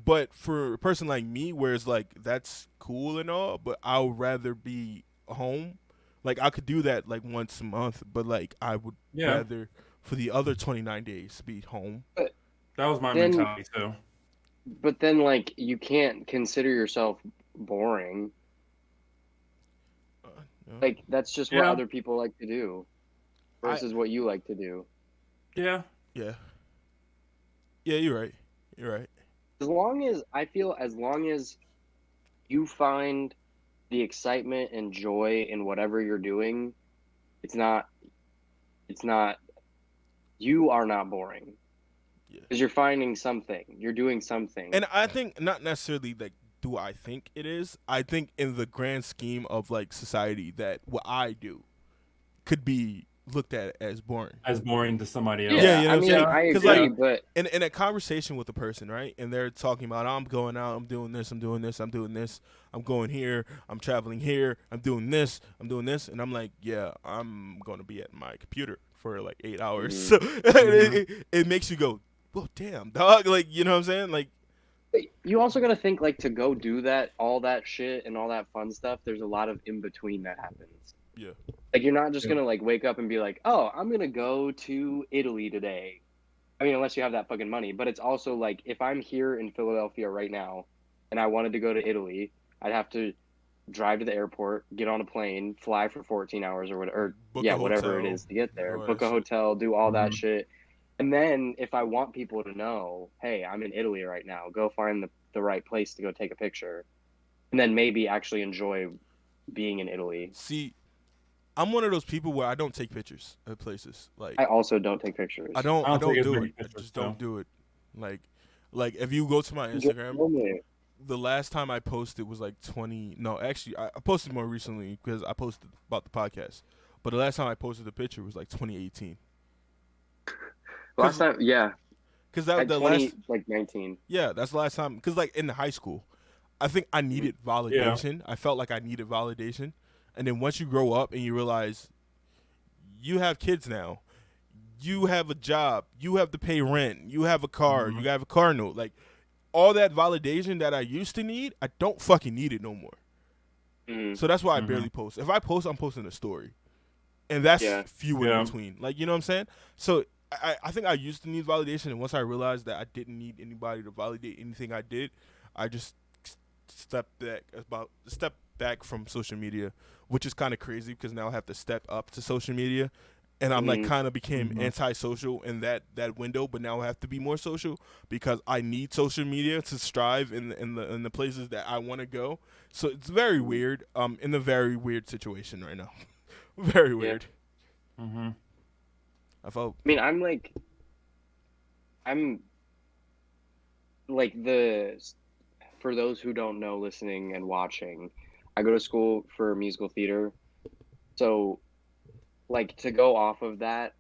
but for a person like me, where it's like that's cool and all, but I would rather be home. Like I could do that like once a month, but like I would Yeah. rather for the other 29 days be home. That was my Then- mentality too. But then, like, you can't consider yourself boring. Yeah. Like, that's just what Yeah. other people like to do versus what you like to do. Yeah. Yeah. Yeah, you're right. You're right. As long as you find the excitement and joy in whatever you're doing, it's not, you are not boring. Yeah. Because you're finding something, you're doing something. And I think not necessarily like do I think it is. I think in the grand scheme of like society that what I do could be looked at as boring. As boring to somebody else. Yeah, you know I what I'm mean, saying? I 'Cause, agree, like, but in a conversation with a person, right? And they're talking about, I'm going out, I'm doing this, I'm doing this, I'm doing this, I'm going here, I'm traveling here, I'm doing this, and I'm like, yeah, I'm going to be at my computer for like 8 hours. So it makes you go, well, damn, dog. Like, you know what I'm saying? Like, you also got to think like to go do that, all that shit and all that fun stuff. There's a lot of in between that happens. yeah, Like you're not just Yeah. gonna like wake up and be like, oh, I'm gonna go to Italy today. I mean, unless you have that fucking money. But it's also like if I'm here in Philadelphia right now, and I wanted to go to Italy, I'd have to drive to the airport, get on a plane, fly for 14 hours or whatever, or, book yeah, a whatever it hotel, is to get do there, all book that a shit. hotel, do all that Mhm. shit. And then if I want people to know, hey, I'm in Italy right now, go find the right place to go take a picture. And then maybe actually enjoy being in Italy. See, I'm one of those people where I don't take pictures at places. Like, I also don't take pictures. I I don't take don't as do many it. I pictures, just though. don't do it. Like, if you go to my Instagram, the last time I posted was like 20. No, actually, I posted more recently because I posted about the podcast. But the last time I posted a picture was like 2018. Last time, yeah, Because that at the 20, last, like 19. yeah, that's the last time. Because like in high school, I think I needed Yeah. validation. I felt like I needed validation, and then once you grow up and you realize you have kids now, you have a job, you have to pay rent, you have a car, you have a car note, like all that validation that I used to need, I don't fucking need it no more. Mm, So that's why I barely post. If I post, I'm posting a story, and that's yeah. few in between. Like, you know what I'm saying? So I think I used to need validation, and once I realized that I didn't need anybody to validate anything I did, I just step back from social media, which is kind of crazy because now I have to step up to social media. And I'm like kind of became antisocial in that window, but now I have to be more social because I need social media to strive in the places that I want to go. So it's very weird. In a very weird situation right now. Very weird. Mm-hmm. I felt. I mean, I'm like for those who don't know, listening and watching, I go to school for musical theater. So, like, to go off of that,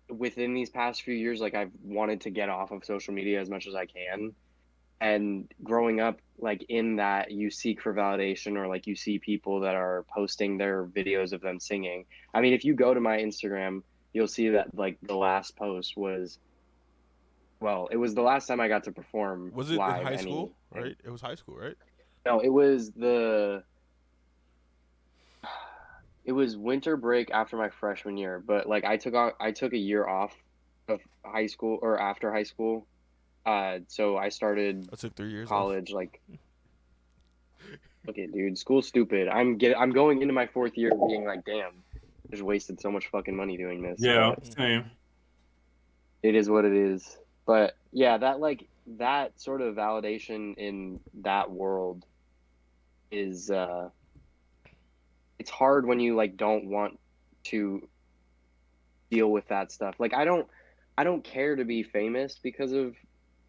within these past few years, like, I've wanted to get off of social media as much as I can. And growing up, like, in that, you seek for validation or, like, you see people that are posting their videos of them singing. I mean, if you go to my Instagram, you'll see that, like, the last post was, well, it was the last time I got to perform Was it in live high school? anything. Right. It was high school, right? No, it was winter break after my freshman year, but like I took a year off of high school or after high school. So I started I took 3 years off. college like okay, dude, school's stupid. I'm going into my fourth year being like, damn, just wasted so much fucking money doing this. Yeah, But same. it is what it is. But yeah, that sort of validation in that world is it's hard when you like don't want to deal with that stuff. Like I don't care to be famous because of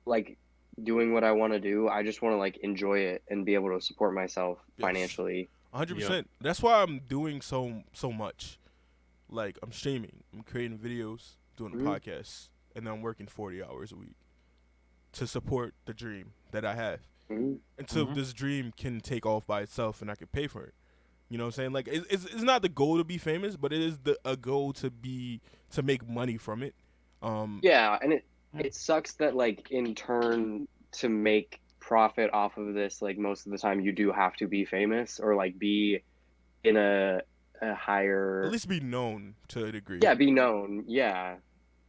like doing what I want to do. I just want to like enjoy it and be able to support myself Yes. financially. 100%. That's why I'm doing so much. Like, I'm streaming, I'm creating videos, doing a podcast, and then I'm working 40 hours a week to support the dream that I have. Until this dream can take off by itself and I can pay for it. You know what I'm saying? Like, it's not the goal to be famous, but it is a goal to make money from it. Yeah, and it sucks that like in turn to make profit off of this, like most of the time you do have to be famous or like be in a higher At least be known to a degree. yeah, be known. Yeah.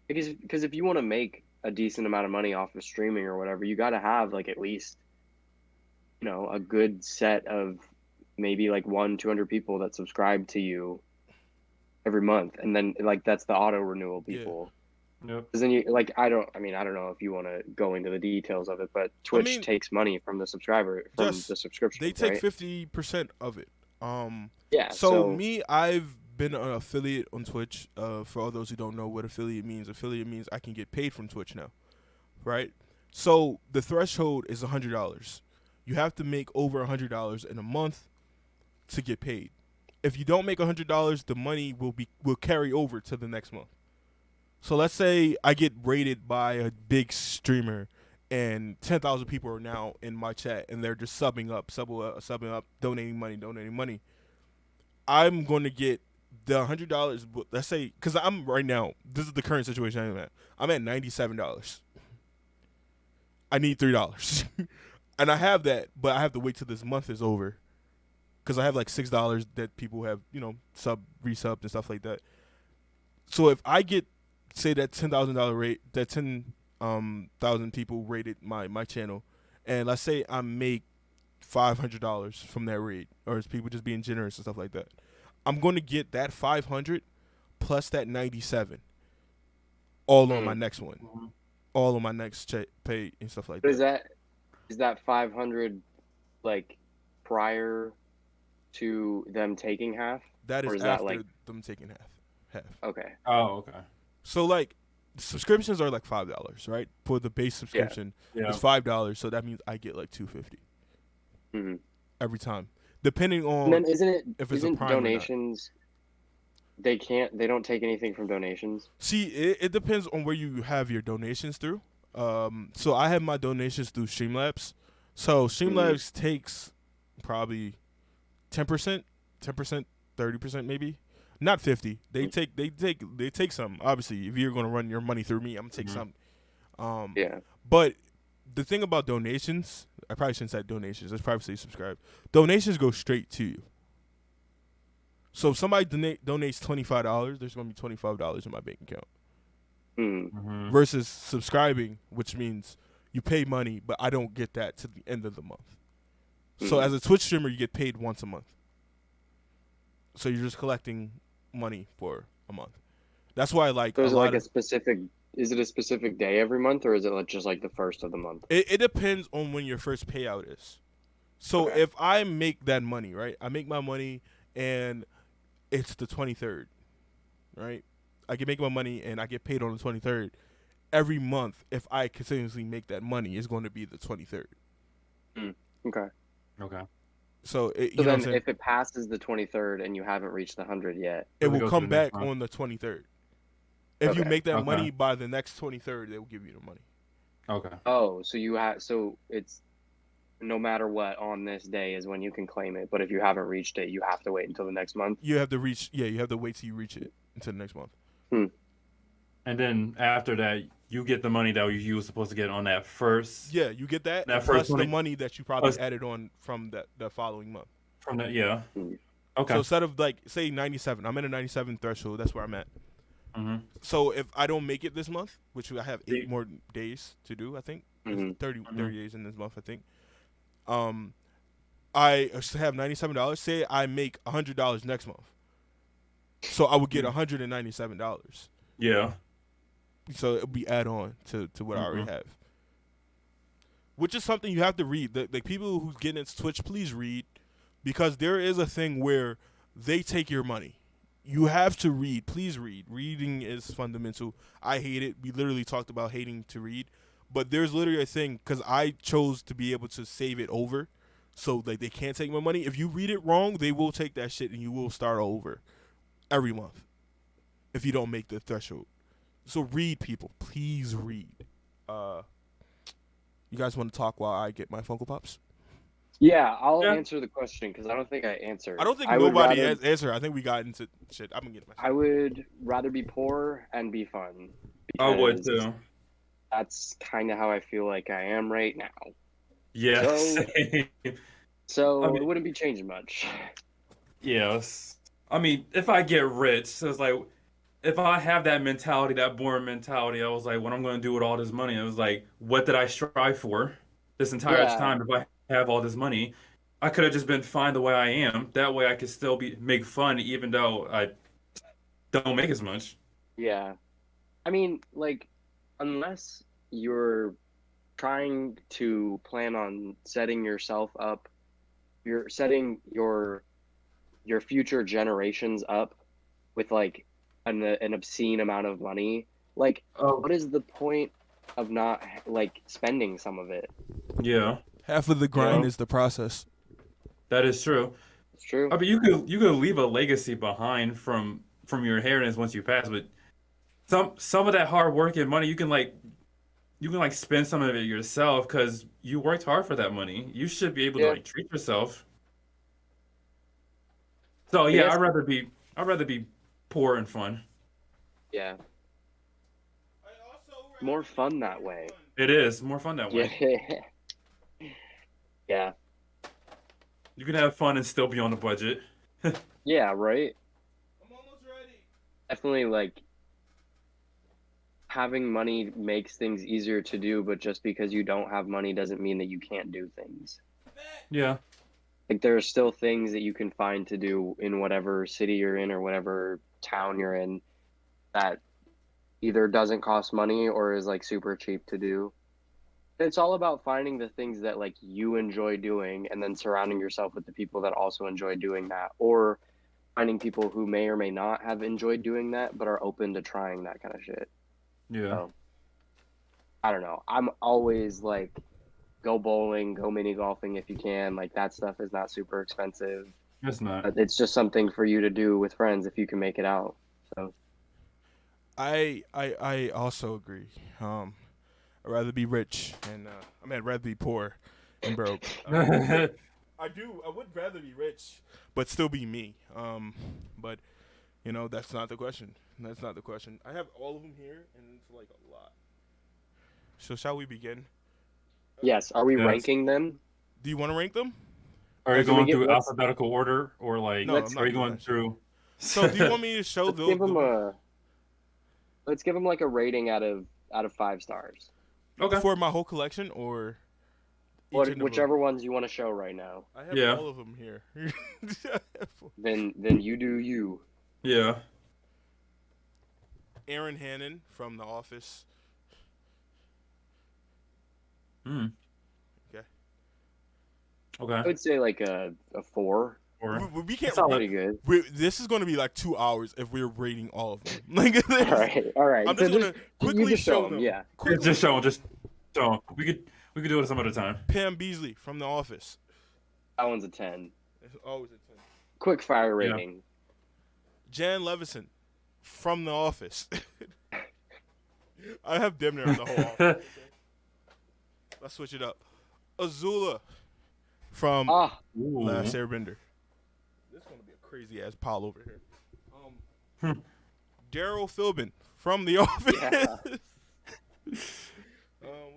Because if you want to make a decent amount of money off of streaming or whatever, you got to have like at least a good set of maybe like 200 people that subscribe to you every month, and then like that's the auto renewal people. Yep. Because then you like I don't know if you want to go into the details of it, but Twitch takes money from the the subscription. They take right? 50% of it. Yeah. So me, I've been an affiliate on Twitch. For all those who don't know what affiliate means I can get paid from Twitch now, right? So the threshold is $100. You have to make over $100 in a month to get paid. If you don't make $100, the money will carry over to the next month. So let's say I get rated by a big streamer, and 10,000 people are now in my chat, and they're just subbing up, donating money. I'm going to get the $100. Let's say, because I'm right now, this is the current situation I'm at. I'm at $97. I need $3, and I have that, but I have to wait till this month is over, because I have like $6 that people have, resubbed and stuff like that. So if I get, say, that $10,000 rate, that 10,000 people rated my channel, and let's say I make $500 from that rate, or it's people just being generous and stuff like that, I'm going to get that 500 plus that 97 all on my next one, all on my next pay and stuff like that. Is that 500 like prior to them taking half? That is, or is after that like them taking half. Okay. Oh, okay. So like subscriptions are like $5, right? For the base subscription, it's $5, so that means I get like $250 every time, depending on. And then if it's a Prime donations? They don't take anything from donations. See, it depends on where you have your donations through. So I have my donations through Streamlabs. So Streamlabs takes probably 10%, 30% maybe. Not 50. They take some. Obviously, if you're gonna run your money through me, I'm gonna take some. But the thing about donations, I probably shouldn't say donations. Let's probably say subscribe. Donations go straight to you. So if somebody donates $25, there's gonna be $25 in my bank account. Versus subscribing, which means you pay money, but I don't get that to the end of the month. So as a Twitch streamer, you get paid once a month. So you're just collecting money for a month. That's why, like, so is it like a specific? Is it a specific day every month, or is it just like the first of the month? It depends on when your first payout is. So if I make that money, right? I make my money and it's the 23rd, right? I can make my money and I get paid on the 23rd. Every month, if I continuously make that money, it's going to be the 23rd. Okay. So then if it passes the 23rd and you haven't reached the 100 yet, it will come back on the 23rd. If you make that money by the next 23rd, they will give you the money. Okay. Oh, so it's no matter what on this day is when you can claim it. But if you haven't reached it, you have to wait until the next month. You have to wait till you reach it until the next month. And then after that, you get the money that you were supposed to get on that first. Yeah, you get that first plus the money that you probably added on from the following month. From that, yeah. Okay. So instead of, like, say 97, I'm at a 97 threshold. That's where I'm at. So if I don't make it this month, which I have 8 more days to do, I think 30 days in this month, I think. I have $97. Say I make $100 next month, so I would get $197. Yeah. So it would be add on to what I already have, which is something you have to read. The people who's getting into Twitch, please read, because there is a thing where they take your money. You have to read. Please read. Reading is fundamental. I hate it. We literally talked about hating to read, but there's literally a thing, because I chose to be able to save it over, so like they can't take my money. If you read it wrong, they will take that shit and you will start over every month if you don't make the threshold. So read, people. Please read. You guys want to talk while I get my Funko Pops? Yeah, I'll answer the question because I don't think I answered. I don't think nobody answered. I think we got into shit. I'm gonna get my. I would rather be poor and be fun. I would too. That's kind of how I feel like I am right now. Yeah. So it wouldn't be changing much. Yes. I mean, if I get rich, so it's like, if I have that mentality, that boring mentality, I was like, what I'm going to do with all this money? I was like, what did I strive for this entire time? If I have all this money, I could have just been fine the way I am. That way I could still make fun, even though I don't make as much. Yeah. I mean, like, unless you're trying to plan on setting yourself up, you're setting your future generations up with like an obscene amount of money. Like, what is the point of not like spending some of it? Yeah. Half of the grind is the process. That is true. It's true. I mean, you could leave a legacy behind from your inheritance once you pass, but some of that hard work and money you can spend some of it yourself because you worked hard for that money. You should be able to Yeah. like treat yourself. So I yeah, guess. I'd rather be poor and fun. Yeah. I also More rather be fun poor that and way. fun. It is more fun that Yeah. way. Yeah. You can have fun and still be on the budget. Yeah. Right. I'm almost ready. Definitely like having money makes things easier to do, but just because you don't have money doesn't mean that you can't do things. Yeah. Like there are still things that you can find to do in whatever city you're in or whatever town you're in that either doesn't cost money or is like super cheap to do. It's all about finding the things that like you enjoy doing and then surrounding yourself with the people that also enjoy doing that, or finding people who may or may not have enjoyed doing that but are open to trying that kind of shit. Yeah. So I don't know. I'm always like go bowling, go mini golfing if you can. Like that stuff is not super expensive. It's not. But it's just something for you to do with friends if you can make it out. So I also agree. I'd rather be rich and I'd rather be poor and broke. I would rather be rich, but still be me. But that's not the question. That's not the question. I have all of them here, and it's like a lot. So shall we begin? yes, are we Yes. ranking them? Do you want to rank them? Are you Or can we going get through let's alphabetical order or like No, I'm let's are not you doing going that shit. through So do you want me to show let's give them the a let's give them like a rating out of 5 stars. Okay. for my whole collection or each individual? Whichever ones you want to show right now. I have Yeah. all of them here. Then you do you. Yeah. Aaron Hannon from The Office. Hmm. Okay. I Okay. would say like a 4. Or We can't. Solid. Pretty good. This is going to be like 2 hours if we're rating all of them. Like, All right. I'm So just going to you quickly just show them. them. Yeah. Quickly. just show 'em, just show 'em. We could do it some other time. Pam Beasley from The Office. That one's a 10. It's always a 10. Quick fire Yeah. rating. Jan Levison from The Office. I have damn near the whole office. Okay? Let's switch it up. Azula from Ah, Ooh. Last Airbender. This is going to be a crazy ass pile over here. Daryl Philbin from The Office. yeah. What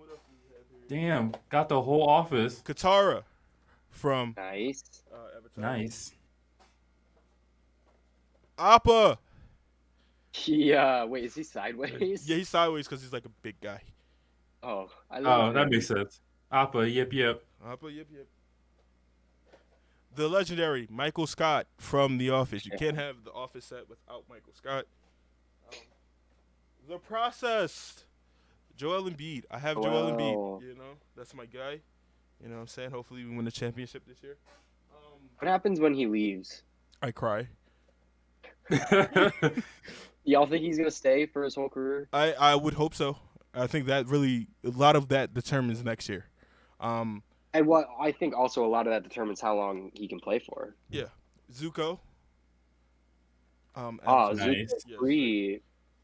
else do we have here? Damn, got the whole office. Katara from Nice. Avatar. Nice. Appa. Yeah. Wait, is he sideways? Yeah, he's sideways because he's like a big guy. Oh, I love Oh, that him. makes sense. Appa, yep. Appa, yep. The legendary Michael Scott from The Office. You can't have The Office set without Michael Scott. The Process. Joel Embiid. I have Joel Wow. Embiid. That's my guy. You know what I'm saying? Hopefully we win the championship this year. What happens when he leaves? I cry. Y'all think he's gonna stay for his whole career? I would hope so. I think that really a lot of that determines next year. And what I think also a lot of that determines how long he can play for. Yeah. Zuko. Oh, Nice. Zuko's Yes, free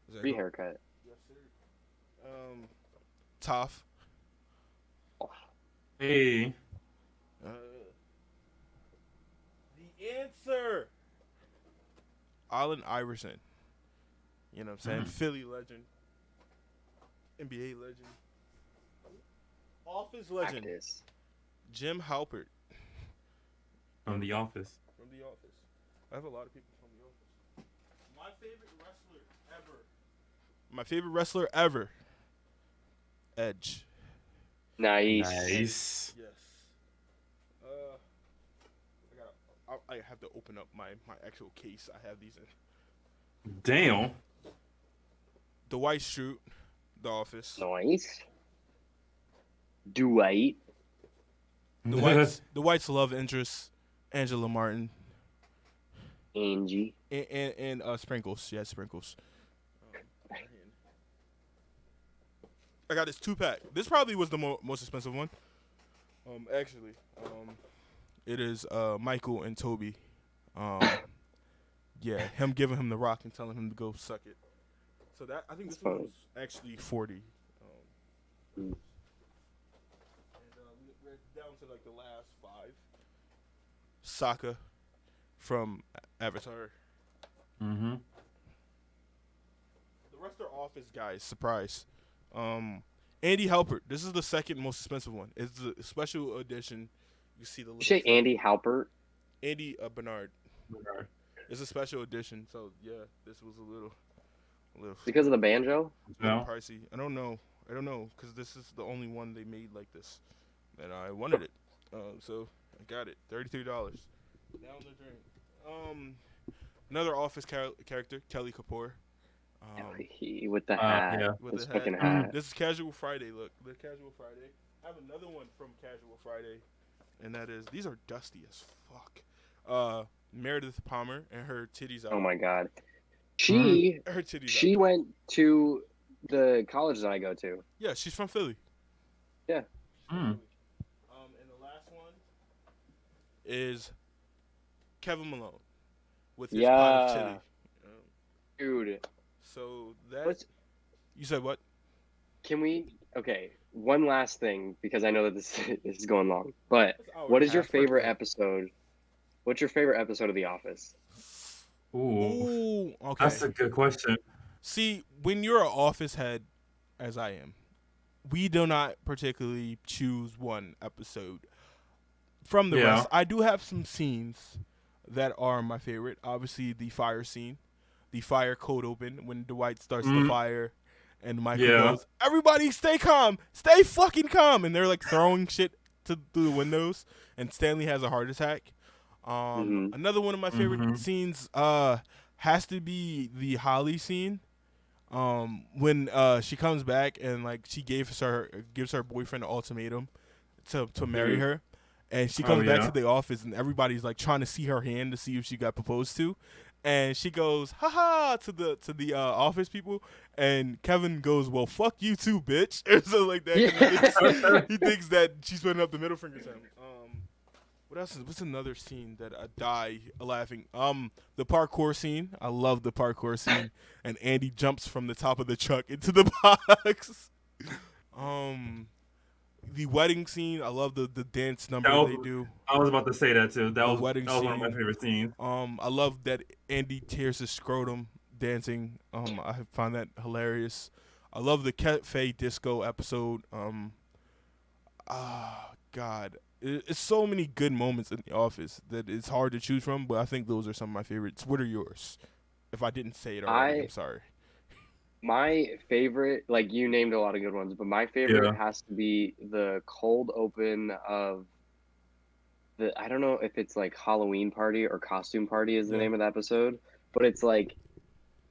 Exactly. haircut. Yes, sir. Toph. Hey. The Answer. Allen Iverson. You know what I'm saying? Philly legend. NBA legend. Office legend. Practice. Jim Halpert From The Office. from The Office. I have a lot of people from The Office. My favorite wrestler ever. Edge. Nice. Nice. Yes. I have to open up my actual case. I have these in. Damn. Dwight Schrute, The Office. Nice. Dwight. The White's love interest, Angela Martin, Angie. and Sprinkles. Yeah, Sprinkles. I got this 2-pack. This probably was the most expensive one. Actually, it is Michael and Toby Yeah, him giving him the rock and telling him to go suck it. So that I think That's this one funny. was actually 40. Mm. And we're down to like the last 5. Sokka from Avatar. Mm-hmm. The rest are Office guys. Surprise. Andy Halpert. This is the second most expensive one. It's a special edition. You see the You little say Andy Halpert? Andy Bernard. It's a special edition. So yeah, this was a little Because of the banjo? No. pricey. I don't know because this is the only one they made like this, and I wanted it. So I got it. $33. Down the drain. Another Office character, Kelly Kapoor. He with the hat. Yeah. With His the hat. fucking hat. This is Casual Friday. Look, the Casual Friday. I have another one from Casual Friday, and that is these are dusty as fuck. Meredith Palmer and her titties out. Oh my god. Her titties She out. went to the college that I go to. Yeah, she's from Philly. Yeah. Mm. And the last one is Kevin Malone with his pot of chili. Dude. So that What's, you said what? can we okay, one last thing because I know that this is going long. But That's an hour what and is a your half. favorite Perfect. episode? What's your favorite episode of The Office? Ooh. Ooh, okay. That's a good question. See, when you're an office head, as I am, we do not particularly choose one episode from the rest. I do have some scenes that are my favorite. Obviously, the fire scene, the fire code open when Dwight starts the fire, and Michael goes, "Everybody, stay calm, stay fucking calm," and they're like throwing shit through the windows, and Stanley has a heart attack. Another one of my favorite scenes has to be the Holly scene. When she comes back and like she gives her boyfriend an ultimatum to marry her, and she comes back to the office and everybody's like trying to see her hand to see if she got proposed to, and she goes haha to the office people, and Kevin goes, well, fuck you too, bitch, or something like that. 'Cause he thinks that she's putting up the middle finger to him. What else? What's another scene that I die laughing? The parkour scene. I love the parkour scene, and Andy jumps from the top of the truck into the box. The wedding scene. I love the dance number they do. I was about to say that too. That was wedding one of my scene. favorite scenes. I love that Andy tears his scrotum dancing. I find that hilarious. I love the cafe disco episode. God. It's so many good moments in The Office that it's hard to choose from, but I think those are some of my favorites. What are yours? If I didn't say it already, I'm sorry. My favorite, like you named a lot of good ones, but my favorite has to be the cold open of I don't know if it's like Halloween Party or Costume Party is the name of the episode, but it's like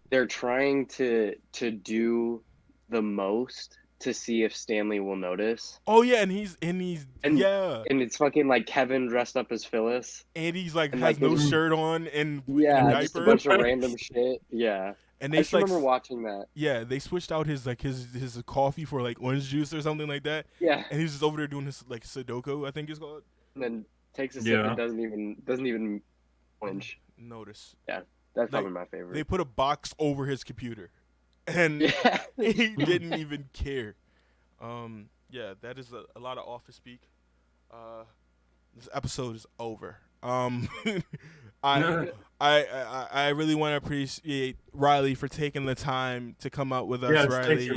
they're trying to do the most to see if Stanley will notice. Oh yeah, and he's and it's fucking like Kevin dressed up as Phyllis, and he's like has no shirt on and a diaper. Just a bunch of random shit. Yeah, and I just remember watching that. Yeah, they switched out his coffee for like orange juice or something like that. Yeah, and he's just over there doing his like Sudoku, I think it's called. And then takes a sip and doesn't even flinch. Notice. Yeah, that's probably my favorite. They put a box over his computer, and he didn't even care. Yeah, that is a lot of office speak. This episode is over. I really want to appreciate Riley for taking the time to come out with us. Yes, Riley.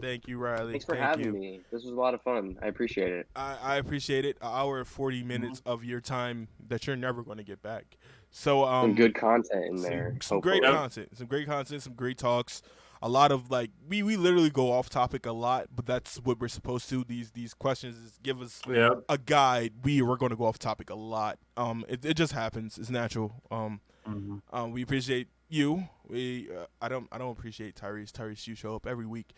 thank you, Riley. Thanks for having me. This was a lot of fun. I appreciate it. I appreciate it. An hour and 40 minutes of your time that you're never going to get back. So some good content in there. Some great content. Some great talks. A lot of like we literally go off topic a lot, but that's what we're supposed to. These questions give us a guide. We're going to go off topic a lot. It just happens. It's natural. We appreciate you. I don't appreciate Tyrese. Tyrese, you show up every week.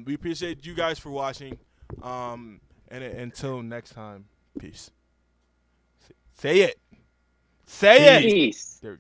We appreciate you guys for watching. And until next time, peace. Say it. Say it. Peace. There we go.